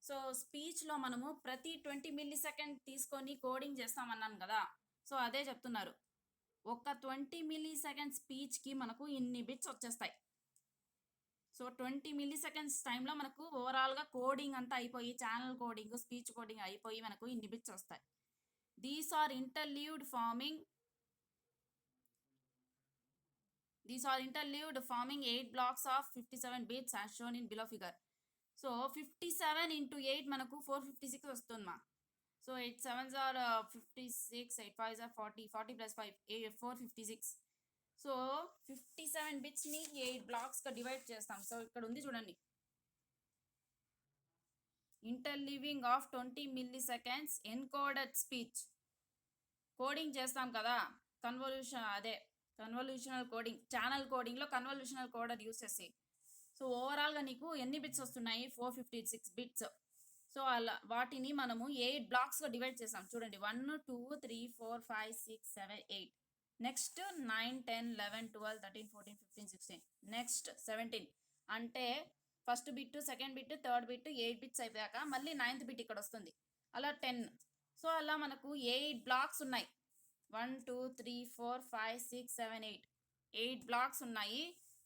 So స్పీచ్లో మనము ప్రతి 20 millisecond తీసుకొని కోడింగ్ చేస్తామన్నాను కదా, సో అదే చెప్తున్నారు. ఒక 20 millisecond స్పీచ్కి మనకు ఇన్ని బిట్స్ వచ్చేస్తాయి. సో 20 milliseconds టైంలో మనకు ఓవరాల్గా కోడింగ్ అంతా అయిపోయి, ఛానల్ కోడింగ్, స్పీచ్ కోడింగ్ అయిపోయి మనకు ఇన్ని బిట్స్ వస్తాయి. These are interleaved forming 8 blocks of 57 bits as shown in below figure. So 57 into 8 మనకు 456 వస్తుందమ్మా. So 8 7s are 56, 8 5s are 40, 40 plus 5 456. So 57 బిట్స్ని 8 బ్లాక్స్గా డివైడ్ చేస్తాం. సో ఇక్కడ ఉంది చూడండి, interleaving of 20 milliseconds encoded speech. Coding చేస్తాం కదా, కన్వల్యూషనల్ కోడింగ్, ఛానల్ కోడింగ్లో కన్వల్యూషనల్ కోడర్ యూస్ చేసి. సో ఓవరాల్గా నీకు ఎన్ని బిట్స్ వస్తున్నాయి, 456 బిట్స్. సో అలా వాటిని మనము 8 బ్లాక్స్గా డివైడ్ చేసాం. చూడండి, 1 2 3 4 5 6 7 8. నెక్స్ట్ 9 10 11 12 13 14 15 16. నెక్స్ట్ 17 అంటే first bit, second bit, third bit, 8 bits అయిపోయాక మళ్ళీ 9th బిట్ ఇక్కడ వస్తుంది, అలా 10. సో అలా మనకు 8 బ్లాక్స్ ఉన్నాయి, 1 2 3 4 5 6 7 8 బ్లాక్స్ ఉన్నాయి.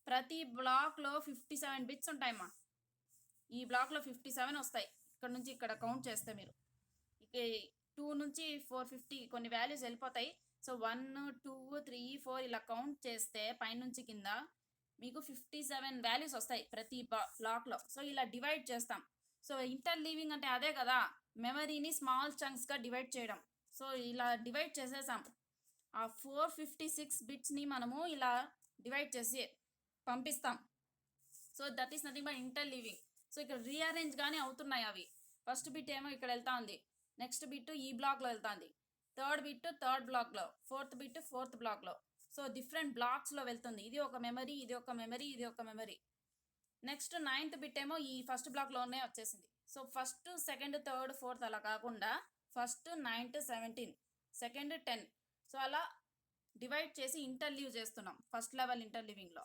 ప్రతి బ్లాక్లో 57 బిట్స్ ఉంటాయమ్మా. ఈ బ్లాక్లో 57 వస్తాయి, ఇక్కడ నుంచి ఇక్కడ కౌంట్ చేస్తే మీరు 2 నుంచి 450 కొన్ని వాల్యూస్ వెళ్ళిపోతాయి. సో 1 2 3 4 ఇలా కౌంట్ చేస్తే పైనుంచి కింద మీకు 57 వాల్యూస్ వస్తాయి ప్రతి బ్లాక్లో. సో ఇలా డివైడ్ చేస్తాం. సో ఇంటర్లీవింగ్ అంటే అదే కదా, మెమరీని స్మాల్ చంక్స్గా డివైడ్ చేయడం. సో ఇలా డివైడ్ చేసేసాం. ఆ 456 బిట్స్ని మనము ఇలా డివైడ్ చేసి పంపిస్తాం. So that is nothing but interleaving. So ఇక్కడ రీఅరేంజ్ గానే అవుతున్నాయి అవి. ఫస్ట్ బిట్ ఏమో ఇక్కడ వెళ్తా ఉంది, నెక్స్ట్ బిట్ ఈ బ్లాక్లో వెళ్తుంది, థర్డ్ బిట్ థర్డ్ బ్లాక్లో, ఫోర్త్ బిట్ ఫోర్త్ బ్లాక్లో, సో డిఫరెంట్ బ్లాక్స్లో వెళ్తుంది. ఇది ఒక మెమరీ, ఇది ఒక మెమరీ, ఇది ఒక మెమరీ. నెక్స్ట్ 9th బిట్ ఏమో ఈ ఫస్ట్ బ్లాక్లోనే వచ్చేసింది. So first, second, third, fourth అలా కాకుండా ఫస్ట్ 9th 17, సెకండ్ 10. సో అలా డివైడ్ చేసి ఇంటర్లీవ్ చేస్తున్నాం ఫస్ట్ లెవెల్ ఇంటర్లీవింగ్లో.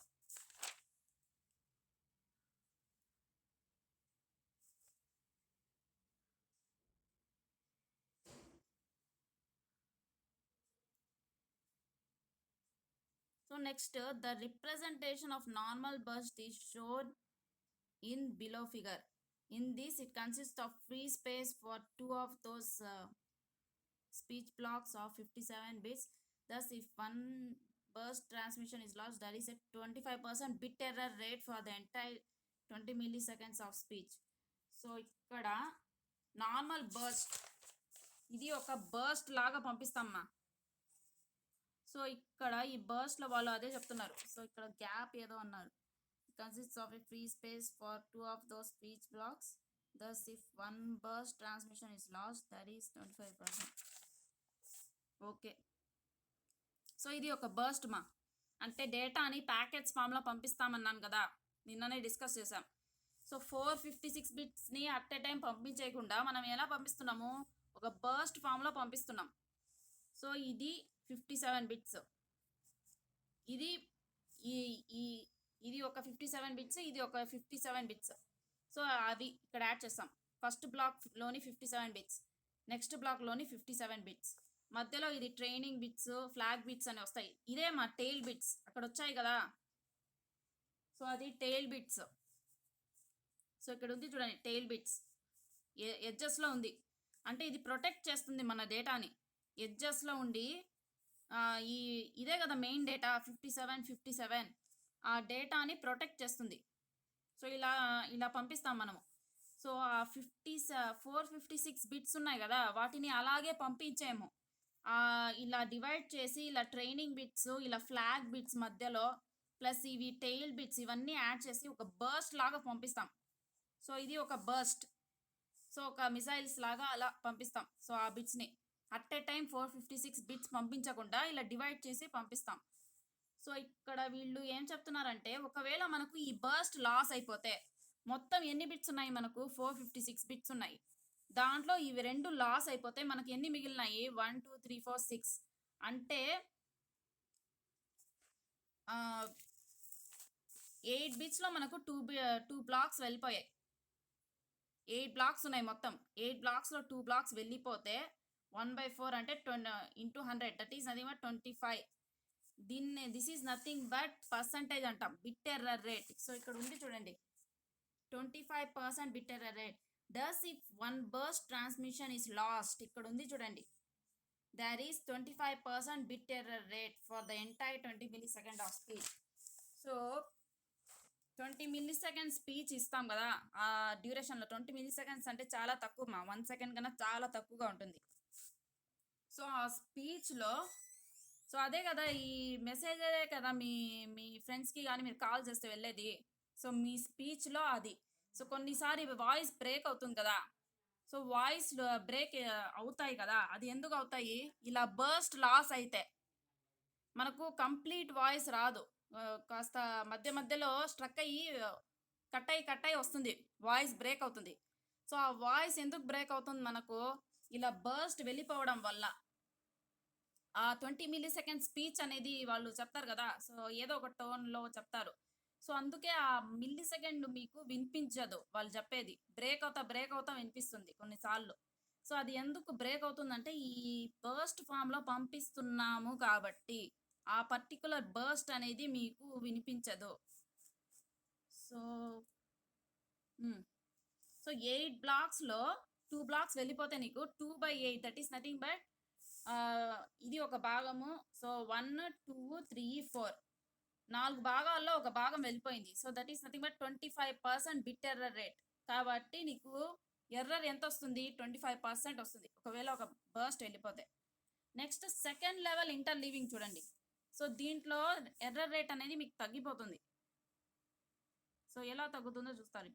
So next, the representation of normal burst is shown in below figure. In this, it consists of free space for two of those speech blocks of 57 bits. Thus, if one burst transmission is lost, there is a 25% bit error rate for the entire 20 milliseconds of speech. So ఇక్కడ normal burst, ఇది ఒక burst లాగా పంపిస్తామ్మా. So ఇక్కడ ఈ బర్స్ట్లో వాళ్ళు అదే చెప్తున్నారు. So ఇక్కడ గ్యాప్ ఏదో అన్నారు. Consists of a free space for two of those speech blocks. Thus, if one burst transmission is lost, that is 25%. Okay, so ఇది ఒక బర్స్ట్ మా, అంటే డేటాని ప్యాకెట్స్ ఫామ్లో పంపిస్తామన్నాను కదా, నిన్ననే డిస్కస్ చేసాం. సో 456 బిట్స్ని అట్ ఏ టైం పంపించేయకుండా మనం ఎలా పంపిస్తున్నాము, ఒక బర్స్ట్ ఫామ్లో పంపిస్తున్నాం. సో ఇది 57 బిట్స్, ఇది ఇది ఒక 57 బిట్స్, ఇది ఒక 57 బిట్స్. సో అవి ఇక్కడ యాడ్ చేస్తాం. ఫస్ట్ బ్లాక్లోని 57 బిట్స్, నెక్స్ట్ బ్లాక్లోని 57 బిట్స్, మధ్యలో ఇది ట్రైనింగ్ బిట్స్, ఫ్లాగ్ బిట్స్ అని వస్తాయి. ఇదే మా టెయిల్ బిట్స్ అక్కడ వచ్చాయి కదా, సో అది టెయిల్ బిట్స్. సో ఇక్కడ ఉంది చూడండి, టెయిల్ బిట్స్ ఎడ్జెస్లో ఉంది. అంటే ఇది ప్రొటెక్ట్ చేస్తుంది మన డేటాని. ఎడ్జెస్లో ఉండి ఇదే కదా మెయిన్ డేటా 57 ఆ డేటాని ప్రొటెక్ట్ చేస్తుంది. సో ఇలా పంపిస్తాం మనము. సో ఆ 456 బిట్స్ ఉన్నాయి కదా, వాటిని అలాగే పంపించేము. ఇలా డివైడ్ చేసి ఇలా ట్రైనింగ్ బిట్స్, ఇలా ఫ్లాగ్ బిట్స్ మధ్యలో ప్లస్ ఇవి టెయిల్ బిట్స్, ఇవన్నీ యాడ్ చేసి ఒక బర్స్ట్ లాగా పంపిస్తాం. సో ఇది ఒక బర్స్ట్. సో ఒక మిసైల్స్ లాగా అలా పంపిస్తాం. సో ఆ బిట్స్ని అట్ ఏ టైం 456 బిట్స్ పంపించకుండా ఇలా డివైడ్ చేసి పంపిస్తాం. సో ఇక్కడ వీళ్ళు ఏం చెప్తున్నారంటే, ఒకవేళ మనకు ఈ బర్స్ట్ లాస్ అయిపోతే, మొత్తం ఎన్ని బిట్స్ ఉన్నాయి మనకు, 456 బిట్స్ ఉన్నాయి. దాంట్లో ఇవి రెండు లాస్ అయిపోతే మనకి ఎన్ని మిగిలినాయి, 1 2 3 4 6, అంటే 8 బిట్స్లో మనకు 2 బ్లాక్స్ వెళ్ళిపోయాయి. 8 బ్లాక్స్ ఉన్నాయి మొత్తం. 8 బ్లాక్స్లో 2 బ్లాక్స్ వెళ్ళిపోతే 1/4 అంటే 20 × 100, that is nothing but 25. This is nothing but percentage అంటాం, బిట్ ఎర్రర్ రేట్. సో ఇక్కడ ఉంది చూడండి, 25% bit error rate. Thus, if one burst transmission is lost, ఇక్కడ ఉంది చూడండి, there is 25% bit error rate for the entire 20 millisecond of speech. So 20 millisecond speech ఇస్తాం కదా, ఆ డ్యూరేషన్లో 20 milliseconds అంటే చాలా తక్కువ మా, 1 సెకండ్ కన్నా చాలా తక్కువగా ఉంటుంది. సో ఆ స్పీచ్లో, సో అదే కదా ఈ మెసేజే కదా మీ ఫ్రెండ్స్కి కానీ మీరు కాల్ చేస్తే వెళ్ళేది. సో మీ స్పీచ్లో అది. సో కొన్నిసారి వాయిస్ బ్రేక్ అవుతుంది కదా, సో వాయిస్ బ్రేక్ అవుతాయి కదా, అది ఎందుకు అవుతాయి, ఇలా బర్స్ట్ లాస్ అయితే మనకు కంప్లీట్ వాయిస్ రాదు, కాస్త మధ్యలో స్ట్రక్ అయ్యి కట్ అయ్యి వస్తుంది, వాయిస్ బ్రేక్ అవుతుంది. సో ఆ వాయిస్ ఎందుకు బ్రేక్ అవుతుంది మనకు, ఇలా బర్స్ట్ వెళ్ళిపోవడం వల్ల. ఆ 20 millisecond స్పీచ్ అనేది వాళ్ళు చెప్తారు కదా, సో ఏదో ఒక టోన్లో చెప్తారు. సో అందుకే ఆ మిల్లీసెకండ్ మీకు వినిపించదు, వాళ్ళు చెప్పేది బ్రేక్ అవుతా వినిపిస్తుంది కొన్నిసార్లు. సో అది ఎందుకు బ్రేక్ అవుతుందంటే, ఈ బర్స్ట్ ఫామ్లో పంపిస్తున్నాము కాబట్టి ఆ పర్టికులర్ బర్స్ట్ అనేది మీకు వినిపించదు. సో 8 బ్లాక్స్లో 2 బ్లాక్స్ వెళ్ళిపోతే నీకు 2/8, దట్ ఈస్ నథింగ్ బట్ ఇది ఒక భాగము. సో 1 2 3 4 4 భాగాల్లో ఒక భాగం వెళ్ళిపోయింది. So that is nothing but 25% bit error rate. కాబట్టి నీకు ఎర్రర్ ఎంత వస్తుంది, 25% వస్తుంది ఒకవేళ ఒక బర్స్ట్ వెళ్ళిపోతే. నెక్స్ట్ సెకండ్ లెవెల్ ఇంటర్లీవింగ్ చూడండి. సో దీంట్లో ఎర్రర్ రేట్ అనేది మీకు తగ్గిపోతుంది. సో ఎలా తగ్గుతుందో చూస్తారు.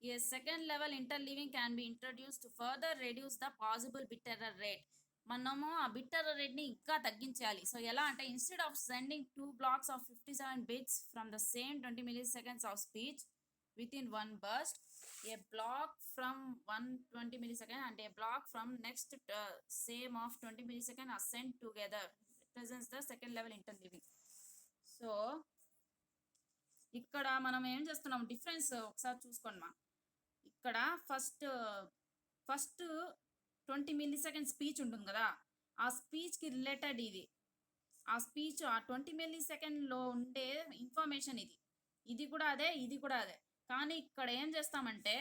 A second level interleaving can be introduced to further reduce the possible bit error rate. మనము ఆ బిట్ ఎర్రర్ రేట్ని ఇంకా తగ్గించాలి. సో ఎలా అంటే instead of sending 2 blocks of 57 bits from the same 20 milliseconds of speech within one burst, a block from 120 millisecond and a block from next same of 20 millisecond are sent together represents the second level interleaving. So ఇక్కడ మనం ఏం చేస్తున్నాం difference ఒకసారి చూసుకోండి మా. ఇక్కడ first 20 millisecond speech ఉంటుంది కదా, ఆ స్పీచ్కి రిలేటెడ్ ఇది. ఆ స్పీచ్ ఆ 20 millisecondలో ఉండే ఇన్ఫర్మేషన్ ఇది. ఇది కూడా అదే, ఇది కూడా అదే. కానీ ఇక్కడ ఏం చేస్తామంటే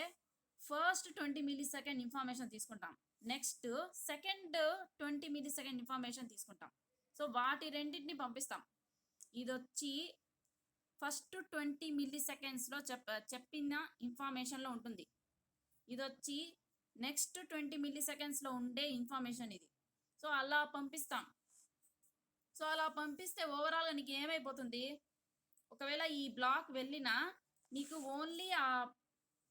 ఫస్ట్ 20 millisecond ఇన్ఫర్మేషన్ తీసుకుంటాం, నెక్స్ట్ సెకండ్ 20 millisecond ఇన్ఫర్మేషన్ తీసుకుంటాం. సో వాటి రెండింటిని పంపిస్తాం. ఇది వచ్చి ఫస్ట్ 20 millisecondsలో చెప్పిన ఇన్ఫర్మేషన్లో ఉంటుంది. ఇది వచ్చి నెక్స్ట్ 20 millisecondsలో ఉండే ఇన్ఫర్మేషన్ ఇది. సో అలా పంపిస్తాం. సో అలా పంపిస్తే ఓవరాల్గా నీకు ఏమైపోతుంది, ఒకవేళ ఈ బ్లాక్ వెళ్ళినా నీకు ఓన్లీ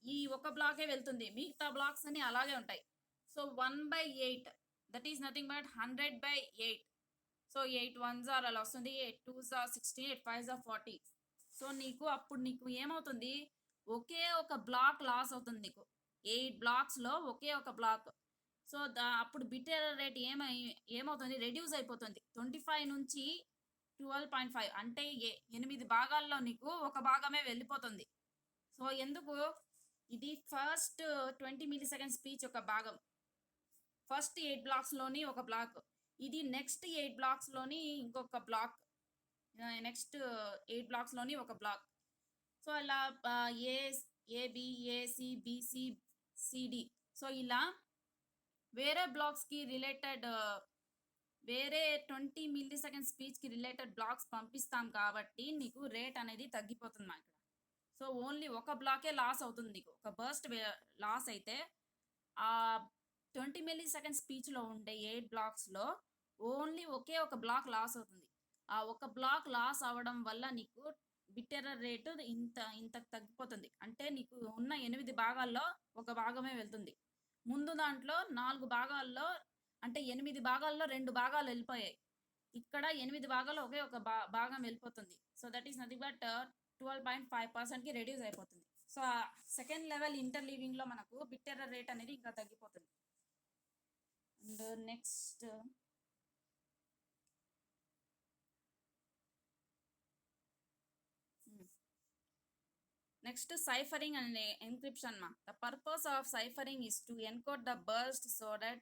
ఈ ఒక బ్లాకే వెళ్తుంది, మిగతా బ్లాక్స్ అన్ని అలాగే ఉంటాయి. So 1/8 that is nothing but 100/8. So 8 1s are అలా వస్తుంది, 8 2s are 16, 8 5s are 40. So అప్పుడు నీకు ఏమవుతుంది, ఒకే ఒక బ్లాక్ లాస్ అవుతుంది నీకు. 8 బ్లాక్స్లో ఒకే ఒక బ్లాక్. సో అప్పుడు బిట్ ఎర్రర్ రేట్ ఏమవుతుంది, రెడ్యూస్ అయిపోతుంది 25 నుంచి 12.5. అంటే 8 భాగాల్లో నీకు ఒక భాగమే వెళ్ళిపోతుంది. సో ఎందుకు, ఇది ఫస్ట్ 20 millisecond స్పీచ్ ఒక భాగం, ఫస్ట్ 8 బ్లాక్స్లోని ఒక బ్లాక్, ఇది నెక్స్ట్ 8 బ్లాక్స్లోని ఇంకొక బ్లాక్, నెక్స్ట్ 8 బ్లాక్స్లోని ఒక బ్లాక్. సో అలా ఏబి ఏసి బిసి సిడి. సో ఇలా వేరే బ్లాక్స్కి రిలేటెడ్ వేరే 20 millisecond స్పీచ్కి రిలేటెడ్ బ్లాక్స్ పంపిస్తాం కాబట్టి నీకు రేట్ అనేది తగ్గిపోతుంది మా ఇక్కడ. సో ఓన్లీ ఒక బ్లాకే లాస్ అవుతుంది నీకు. ఒక బర్స్ట్ లాస్ అయితే ఆ 20 millisecond స్పీచ్లో ఉండే 8 బ్లాక్స్లో ఓన్లీ ఒకే ఒక బ్లాక్ లాస్ అవుతుంది. ఆ ఒక బ్లాక్ లాస్ అవ్వడం వల్ల నీకు బిట్ ఎర్రర్ రేటు ఇంత తగ్గిపోతుంది. అంటే నీకు ఉన్న 8 భాగాల్లో ఒక భాగమే వెళ్తుంది. ముందు దాంట్లో 4 భాగాల్లో, అంటే 8 భాగాల్లో 2 భాగాలు వెళ్ళిపోయాయి. ఇక్కడ 8 భాగాల్లో ఒకే ఒక భాగం వెళ్ళిపోతుంది. So that is nothing but 12.5%కి రెడ్యూస్ అయిపోతుంది. సో సెకండ్ లెవెల్ ఇంటర్లీవింగ్లో మనకు బిట్ ఎర్రర్ రేట్ అనేది ఇంకా తగ్గిపోతుంది. And next ciphering and encryption ma. The purpose of ciphering is to encode the burst so that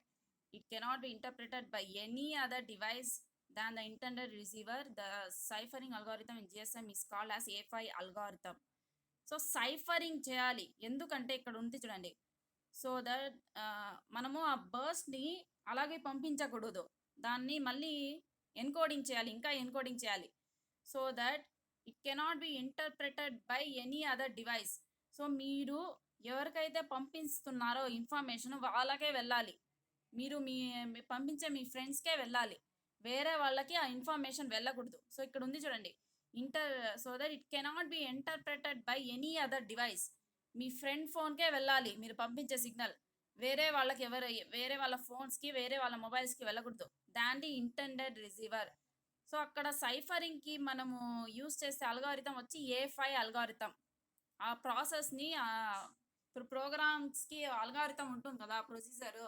it cannot be interpreted by any other device than the intended receiver. The ciphering algorithm in GSM is called as A5 algorithm. So ciphering చేయాలి ఎందుకంటే ఇక్కడ ఉంది చూడండి, so that మనము ఆ బర్స్ట్ని అలాగే పంపించకూడదు, దాన్ని మళ్ళీ ఎన్కోడింగ్ చేయాలి, ఇంకా ఎన్కోడింగ్ చేయాలి. So that it cannot be interpreted by any other device. So మీరు ఎవరికైతే పంపిస్తున్నారో ఇన్ఫర్మేషన్ వాళ్ళకే వెళ్ళాలి, మీరు పంపించే మీ ఫ్రెండ్స్కే వెళ్ళాలి, వేరే వాళ్ళకి ఆ ఇన్ఫర్మేషన్ వెళ్ళకూడదు. సో ఇక్కడ ఉంది చూడండి, so that it cannot be interpreted by any other device. మీ ఫ్రెండ్ ఫోన్కే వెళ్ళాలి మీరు పంపించే సిగ్నల్, వేరే వాళ్ళ ఫోన్స్కి, వేరే వాళ్ళ మొబైల్స్కి వెళ్ళకూడదు. దాన్ని ఇంటెండెడ్ రిసీవర్. సో అక్కడ సైఫరింగ్కి మనము యూస్ చేసే అల్గారిథం వచ్చి A5 అల్గారిథం. ఆ ప్రాసెస్ని ఇప్పుడు ప్రోగ్రామ్స్కి అల్గారిథం ఉంటుంది కదా ప్రొసీజర్,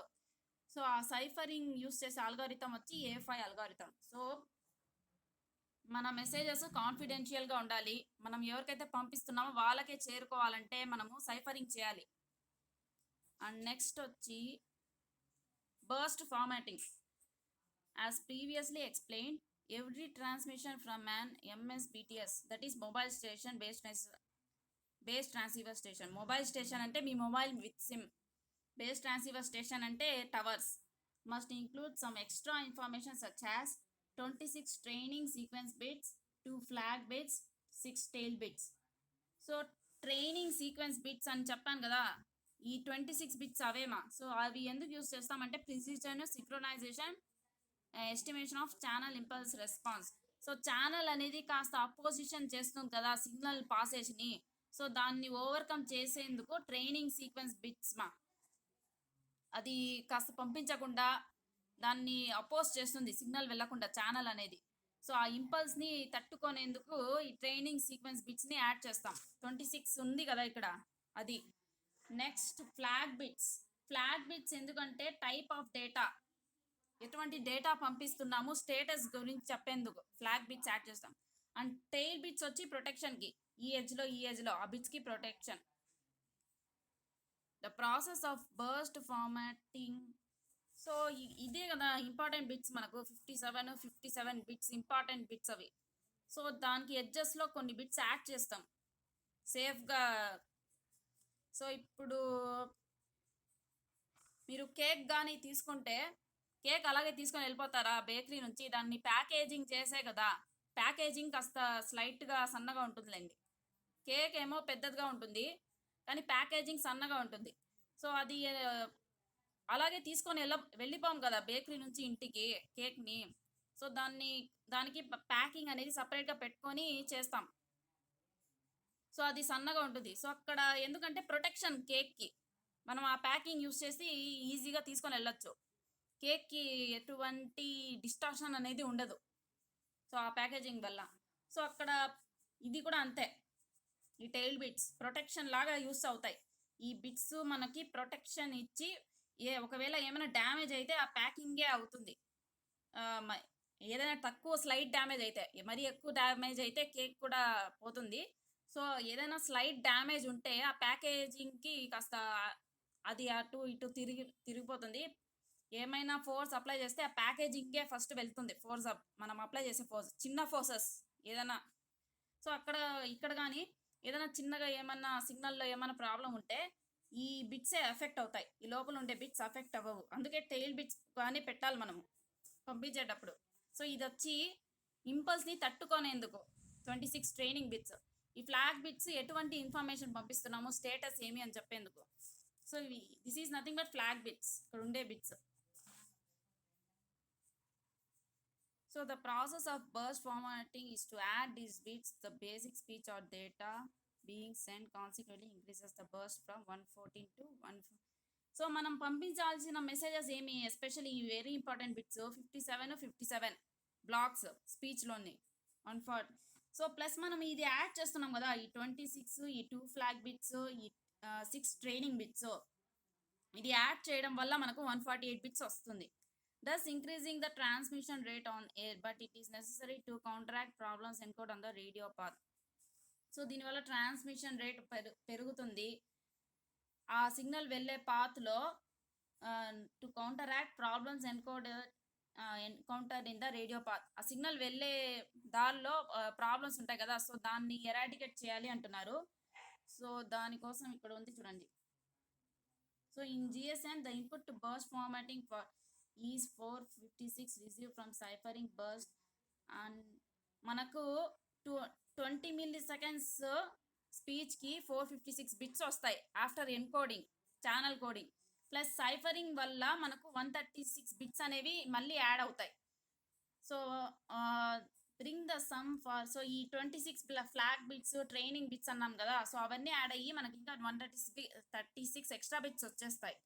సో ఆ సైఫరింగ్ యూస్ చేసే అల్గారిథం వచ్చి A5 అల్గారిథం. సో మన మెసేజెస్ కాన్ఫిడెన్షియల్గా ఉండాలి, మనం ఎవరికైతే పంపిస్తున్నామో వాళ్ళకే చేరుకోవాలంటే మనము సైఫరింగ్ చేయాలి. అండ్ నెక్స్ట్ వచ్చి burst formatting. As previously explained, every transmission from an MSBTS, that is mobile station based transceiver station. Mobile station ante me mobile with SIM, base transceiver station అంటే towers, must include some extra information such as 26 training sequence bits, 2 flag bits, 6 tail bits. So training sequence bits అని చెప్పాను కదా, ఈ 26 bits అవేమా. So అవి ఎందుకు use చేస్తామంటే precision, synchronisation, estimation of channel impulse response. So channel అనేది కాస్త opposition చేస్తుంది కదా సిగ్నల్ పాసేజ్ని, సో దాన్ని ఓవర్కమ్ చేసేందుకు ట్రైనింగ్ సీక్వెన్స్ బిట్స్ అది కాస్త పంపించకుండా దాన్ని అపోజ్ చేస్తుంది, సిగ్నల్ వెళ్ళకుండా ఛానల్ అనేది. సో ఆ ఇంపల్స్ని తట్టుకునేందుకు ఈ ట్రైనింగ్ సీక్వెన్స్ బిట్స్ని యాడ్ చేస్తాం. 26 ఉంది కదా ఇక్కడ, అది. Next flag bits. Flag bits ఎందుకంటే టైప్ ఆఫ్ డేటా, ఎటువంటి డేటా పంపిస్తున్నాము స్టేటస్ గురించి చెప్పేందుకు ఫ్లాగ్ బిట్స్ యాడ్ చేస్తాం. అండ్ టెయిల్ బిట్స్ వచ్చి ప్రొటెక్షన్కి, ఈ ఏజ్లో ఆ బిట్స్కి protection. The process of burst formatting. So ఇదే కదా ఇంపార్టెంట్ బిట్స్ మనకు 57 బిట్స్ ఇంపార్టెంట్ బిట్స్ అవి. సో దానికి ఎడ్జెస్లో కొన్ని బిట్స్ యాడ్ చేస్తాం సేఫ్గా. సో ఇప్పుడు మీరు కేక్ కానీ తీసుకుంటే, కేక్ అలాగే తీసుకొని వెళ్ళిపోతారా బేకరీ నుంచి? దాన్ని ప్యాకేజింగ్ చేసే కదా, ప్యాకేజింగ్ కాస్త స్లైట్గా సన్నగా ఉంటుందిలేండి. కేక్ ఏమో పెద్దదిగా ఉంటుంది కానీ ప్యాకేజింగ్ సన్నగా ఉంటుంది. సో అది అలాగే తీసుకొని వెళ్ళిపోం కదా బేకరీ నుంచి ఇంటికి కేక్ని. సో దానికి ప్యాకింగ్ అనేది సపరేట్గా పెట్టుకొని చేస్తాం. సో అది సన్నగా ఉంటుంది. సో అక్కడ ఎందుకంటే ప్రొటెక్షన్ కేక్కి, మనం ఆ ప్యాకింగ్ యూస్ చేసి ఈజీగా తీసుకొని వెళ్ళొచ్చు. కేక్కి ఎటువంటి డిస్టార్షన్ అనేది ఉండదు సో ఆ ప్యాకేజింగ్ వల్ల. సో అక్కడ ఇది కూడా అంతే, ఈ టెయిల్ బిట్స్ ప్రొటెక్షన్ లాగా యూస్ అవుతాయి. ఈ బిట్స్ మనకి ప్రొటెక్షన్ ఇచ్చి ఒకవేళ ఏమైనా డ్యామేజ్ అయితే ఆ ప్యాకింగే అవుతుంది. ఏదైనా తక్కువ స్లైట్ డ్యామేజ్ అయితే, మరీ ఎక్కువ డ్యామేజ్ అయితే కేక్ కూడా పోతుంది. సో ఏదైనా స్లైట్ డ్యామేజ్ ఉంటే ఆ ప్యాకేజింగ్కి కాస్త అది అటు ఇటు తిరిగిపోతుంది. ఏమైనా ఫోర్స్ అప్లై చేస్తే ఆ ప్యాకేజింగే ఫస్ట్ వెళ్తుంది. మనం అప్లై చేసే ఫోర్స్, చిన్న ఫోర్సెస్ ఏదైనా. సో ఇక్కడ కానీ ఏదైనా చిన్నగా ఏమన్నా సిగ్నల్లో ఏమైనా ప్రాబ్లం ఉంటే ఈ బిట్సే ఎఫెక్ట్ అవుతాయి, ఈ లోపల ఉండే బిట్స్ ఎఫెక్ట్ అవ్వవు. అందుకే టెయిల్ బిట్స్ కానీ పెట్టాలి మనము పంపించేటప్పుడు. సో ఇది వచ్చి ఇంపల్స్ని తట్టుకునేందుకు 26 ట్రైనింగ్ బిట్స్. ఈ ఫ్లాగ్ బిట్స్ ఎటువంటి ఇన్ఫర్మేషన్ పంపిస్తున్నాము, స్టేటస్ ఏమి అని చెప్పేందుకు. So this is nothing but flag bits, ఇక్కడ ఉండే bits. So the process of burst formatting is to add these bits, the basic speech or data being sent consequently increases the burst from 114 to 1. So మనం పంపించాల్సిన messages ఏమి, especially ఈ very important bits 57 blocks స్పీచ్లోని 140. So plus మనం ఇది add చేస్తున్నాం కదా, ఈ 26, ఈ 2 ఫ్లాగ్ బిట్స్, ఈ 6 ట్రైనింగ్ బిట్స్, ఇది యాడ్ చేయడం వల్ల మనకు 148 బిట్స్ వస్తుంది. Thus increasing the transmission rate on air, but it is necessary to counteract problems encoded on the radio path. So దీనివల్ల ట్రాన్స్మిషన్ రేట్ పెరుగుతుంది ఆ సిగ్నల్ వెళ్ళే పాత్లో. To counteract problems encountered in the radio path, ఆ signal వెళ్ళే దారిలో problems ఉంటాయి కదా, సో దాన్ని ఎరాడికేట్ చేయాలి అంటున్నారు. సో దానికోసం ఇక్కడ ఉంది చూడండి. So in GSM the input to burst formatting for is 456 received from ciphering burst, and మనకు 20 milliseconds స్పీచ్కి 456 బిట్స్ వస్తాయి after encoding, channel coding plus ciphering వల్ల మనకు 136 బిట్స్ అనేవి మళ్ళీ యాడ్ అవుతాయి. So bring the sum far, so ఈ 26 ఫ్లాగ్ బిట్స్ ట్రైనింగ్ బిట్స్ అన్నాం కదా, సో అవన్నీ యాడ్ అయ్యి మనకి ఇంకా 136 ఎక్స్ట్రా బిట్స్ వచ్చేస్తాయి.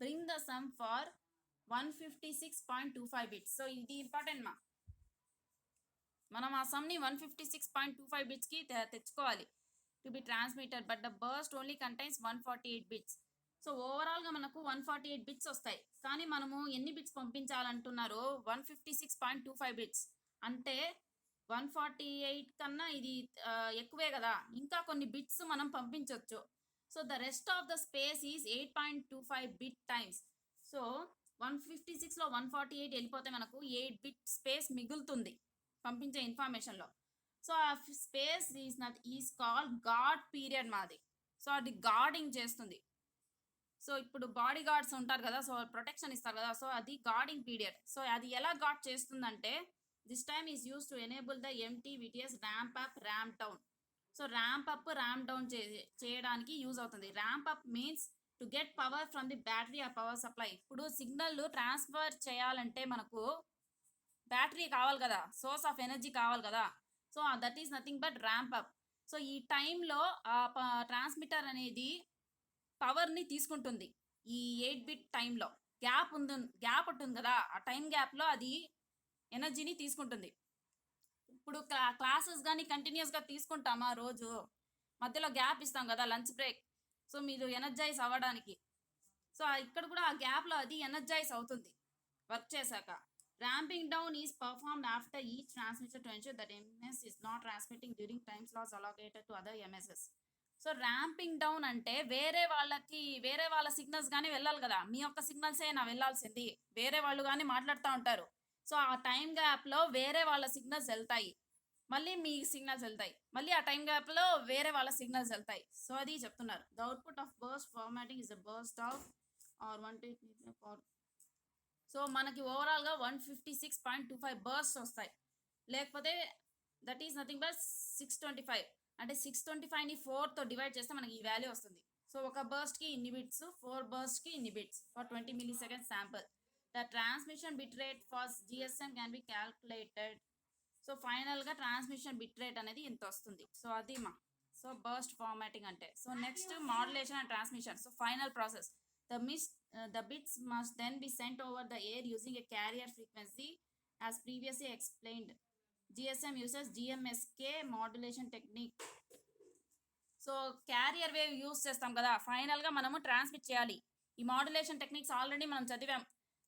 Bring the sum for 156.25 bits. So ఇది ఇంపార్టెంట్ మనం ఆ సమ్ని 156.25 బిట్స్కి తెచ్చుకోవాలి to be transmitted, but the burst only contains 148 bits. So ఓవరాల్గా మనకు 148 బిట్స్ వస్తాయి, కానీ మనము ఎన్ని బిట్స్ పంపించాలంటున్నారు, 156.25 బిట్స్. అంటే 148 కన్నా ఇది ఎక్కువే కదా, ఇంకా కొన్ని బిట్స్ మనం పంపించవచ్చు. So the rest of the space is 8.25 bit times. So 156లో 148 వెళ్ళిపోతే మనకు 8 బిట్ స్పేస్ మిగులుతుంది పంపించే ఇన్ఫర్మేషన్లో. సో ఆ space is called guard period మాది. సో అది గార్డింగ్ చేస్తుంది. సో ఇప్పుడు బాడీ గార్డ్స్ ఉంటారు కదా, సో ప్రొటెక్షన్ ఇస్తారు కదా, సో అది గార్డింగ్ పీరియడ్. సో అది ఎలా గార్డ్ చేస్తుందంటే, this time is use to enable the MTBTS ramp up ramp down. So ramp up ramp down చేయడానికి యూజ్ అవుతుంది. Ramp up means to get power from the battery ఆ power supply. ఇప్పుడు signal transfer చేయాలంటే మనకు battery కావాలి కదా, source of energy కావాలి కదా. So that is nothing but ramp up. So ఈ టైంలో ఆ ట్రాన్స్మిటర్ అనేది పవర్ని తీసుకుంటుంది. ఈ 8 బిట్ టైంలో గ్యాప్ ఉంటుంది కదా, ఆ టైం గ్యాప్లో అది ఎనర్జీని తీసుకుంటుంది. ఇప్పుడు క్లాసెస్ కానీ కంటిన్యూస్గా తీసుకుంటామా రోజు, మధ్యలో గ్యాప్ ఇస్తాం కదా లంచ్ బ్రేక్, సో మీరు ఎనర్జైజ్ అవ్వడానికి. సో ఇక్కడ కూడా ఆ గ్యాప్లో అది ఎనర్జైజ్ అవుతుంది వర్క్ చేశాక. Ramping down is performed after each transmitter to ensure that MS is not transmitting during time slots allocated to other MSS. So ramping down అంటే వేరే వాళ్ళ సిగ్నల్స్ కానీ వెళ్ళాలి కదా, మీ యొక్క సిగ్నల్సే నా వెళ్ళాల్సింది, వేరే వాళ్ళు కానీ మాట్లాడుతూ ఉంటారు. సో ఆ టైం గ్యాప్లో వేరే వాళ్ళ సిగ్నల్స్ వెళ్తాయి, మళ్ళీ మీ సిగ్నల్స్ వెళ్తాయి, మళ్ళీ ఆ టైం గ్యాప్లో వేరే వాళ్ళ సిగ్నల్స్ వెళ్తాయి. సో అది చెప్తున్నారు. The output of burst formatting is the burst of are 1 so మనకి ఓవరాల్గా 156.25 బర్స్ట్ వస్తాయి. లేకపోతే దట్ ఈస్ నథింగ్ బట్ 625. అంటే 625ని 4తో డివైడ్ చేస్తే మనకి ఈ వాల్యూ వస్తుంది. సో ఒక బర్స్ట్కి ఇన్ని బిట్స్, 4 బర్స్ట్కి ఇన్ని bits for 20 milliseconds sample. The transmission bit rate for GSM can be calculated. So ఫైనల్గా ట్రాన్స్మిషన్ బిట్ రేట్ అనేది ఇంత వస్తుంది. సో అది సో బర్స్ట్ ఫార్మాటింగ్ అంటే. So next modulation and transmission. So final process. The bits must then be sent over the air using a carrier frequency as previously explained. GSM uses GMSK modulation technique. So carrier wave use చేస్తాం కదా, ఫైనల్గా మనము transmit చేయాలి. ఈ modulation techniques already మనం చదివాం.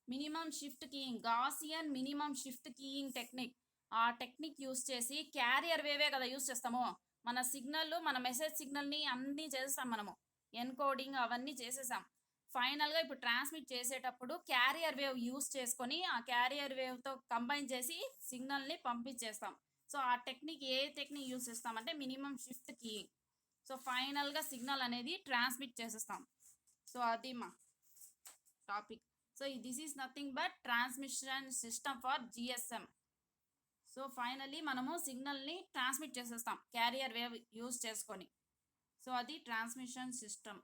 Minimum shift keying, Gaussian minimum shift keying technique. ఆ technique use చేసి క్యారియర్ వేవే కదా యూస్ చేస్తాము. మన సిగ్నల్, మన మెసేజ్ సిగ్నల్ని అన్నీ చేసేస్తాం మనము, ఎన్కోడింగ్ అవన్నీ చేసేసాం. ఫైనల్గా ఇప్పుడు ట్రాన్స్మిట్ చేసేటప్పుడు క్యారియర్ వేవ్ యూస్ చేసుకొని ఆ క్యారియర్ వేవ్తో కంబైన్ చేసి సిగ్నల్ని పంపించేస్తాం. సో ఆ టెక్నిక్ ఏ టెక్నిక్ యూస్ చేస్తామంటే మినిమం షిఫ్ట్ కీయింగ్. సో ఫైనల్గా సిగ్నల్ అనేది ట్రాన్స్మిట్ చేసేస్తాం. సో అది topic. So this is nothing but transmission system for GSM. So finally మనము సిగ్నల్ని ట్రాన్స్మిట్ చేసేస్తాం క్యారియర్ వేవ్ యూస్ చేసుకొని. సో అది ట్రాన్స్మిషన్ సిస్టమ్.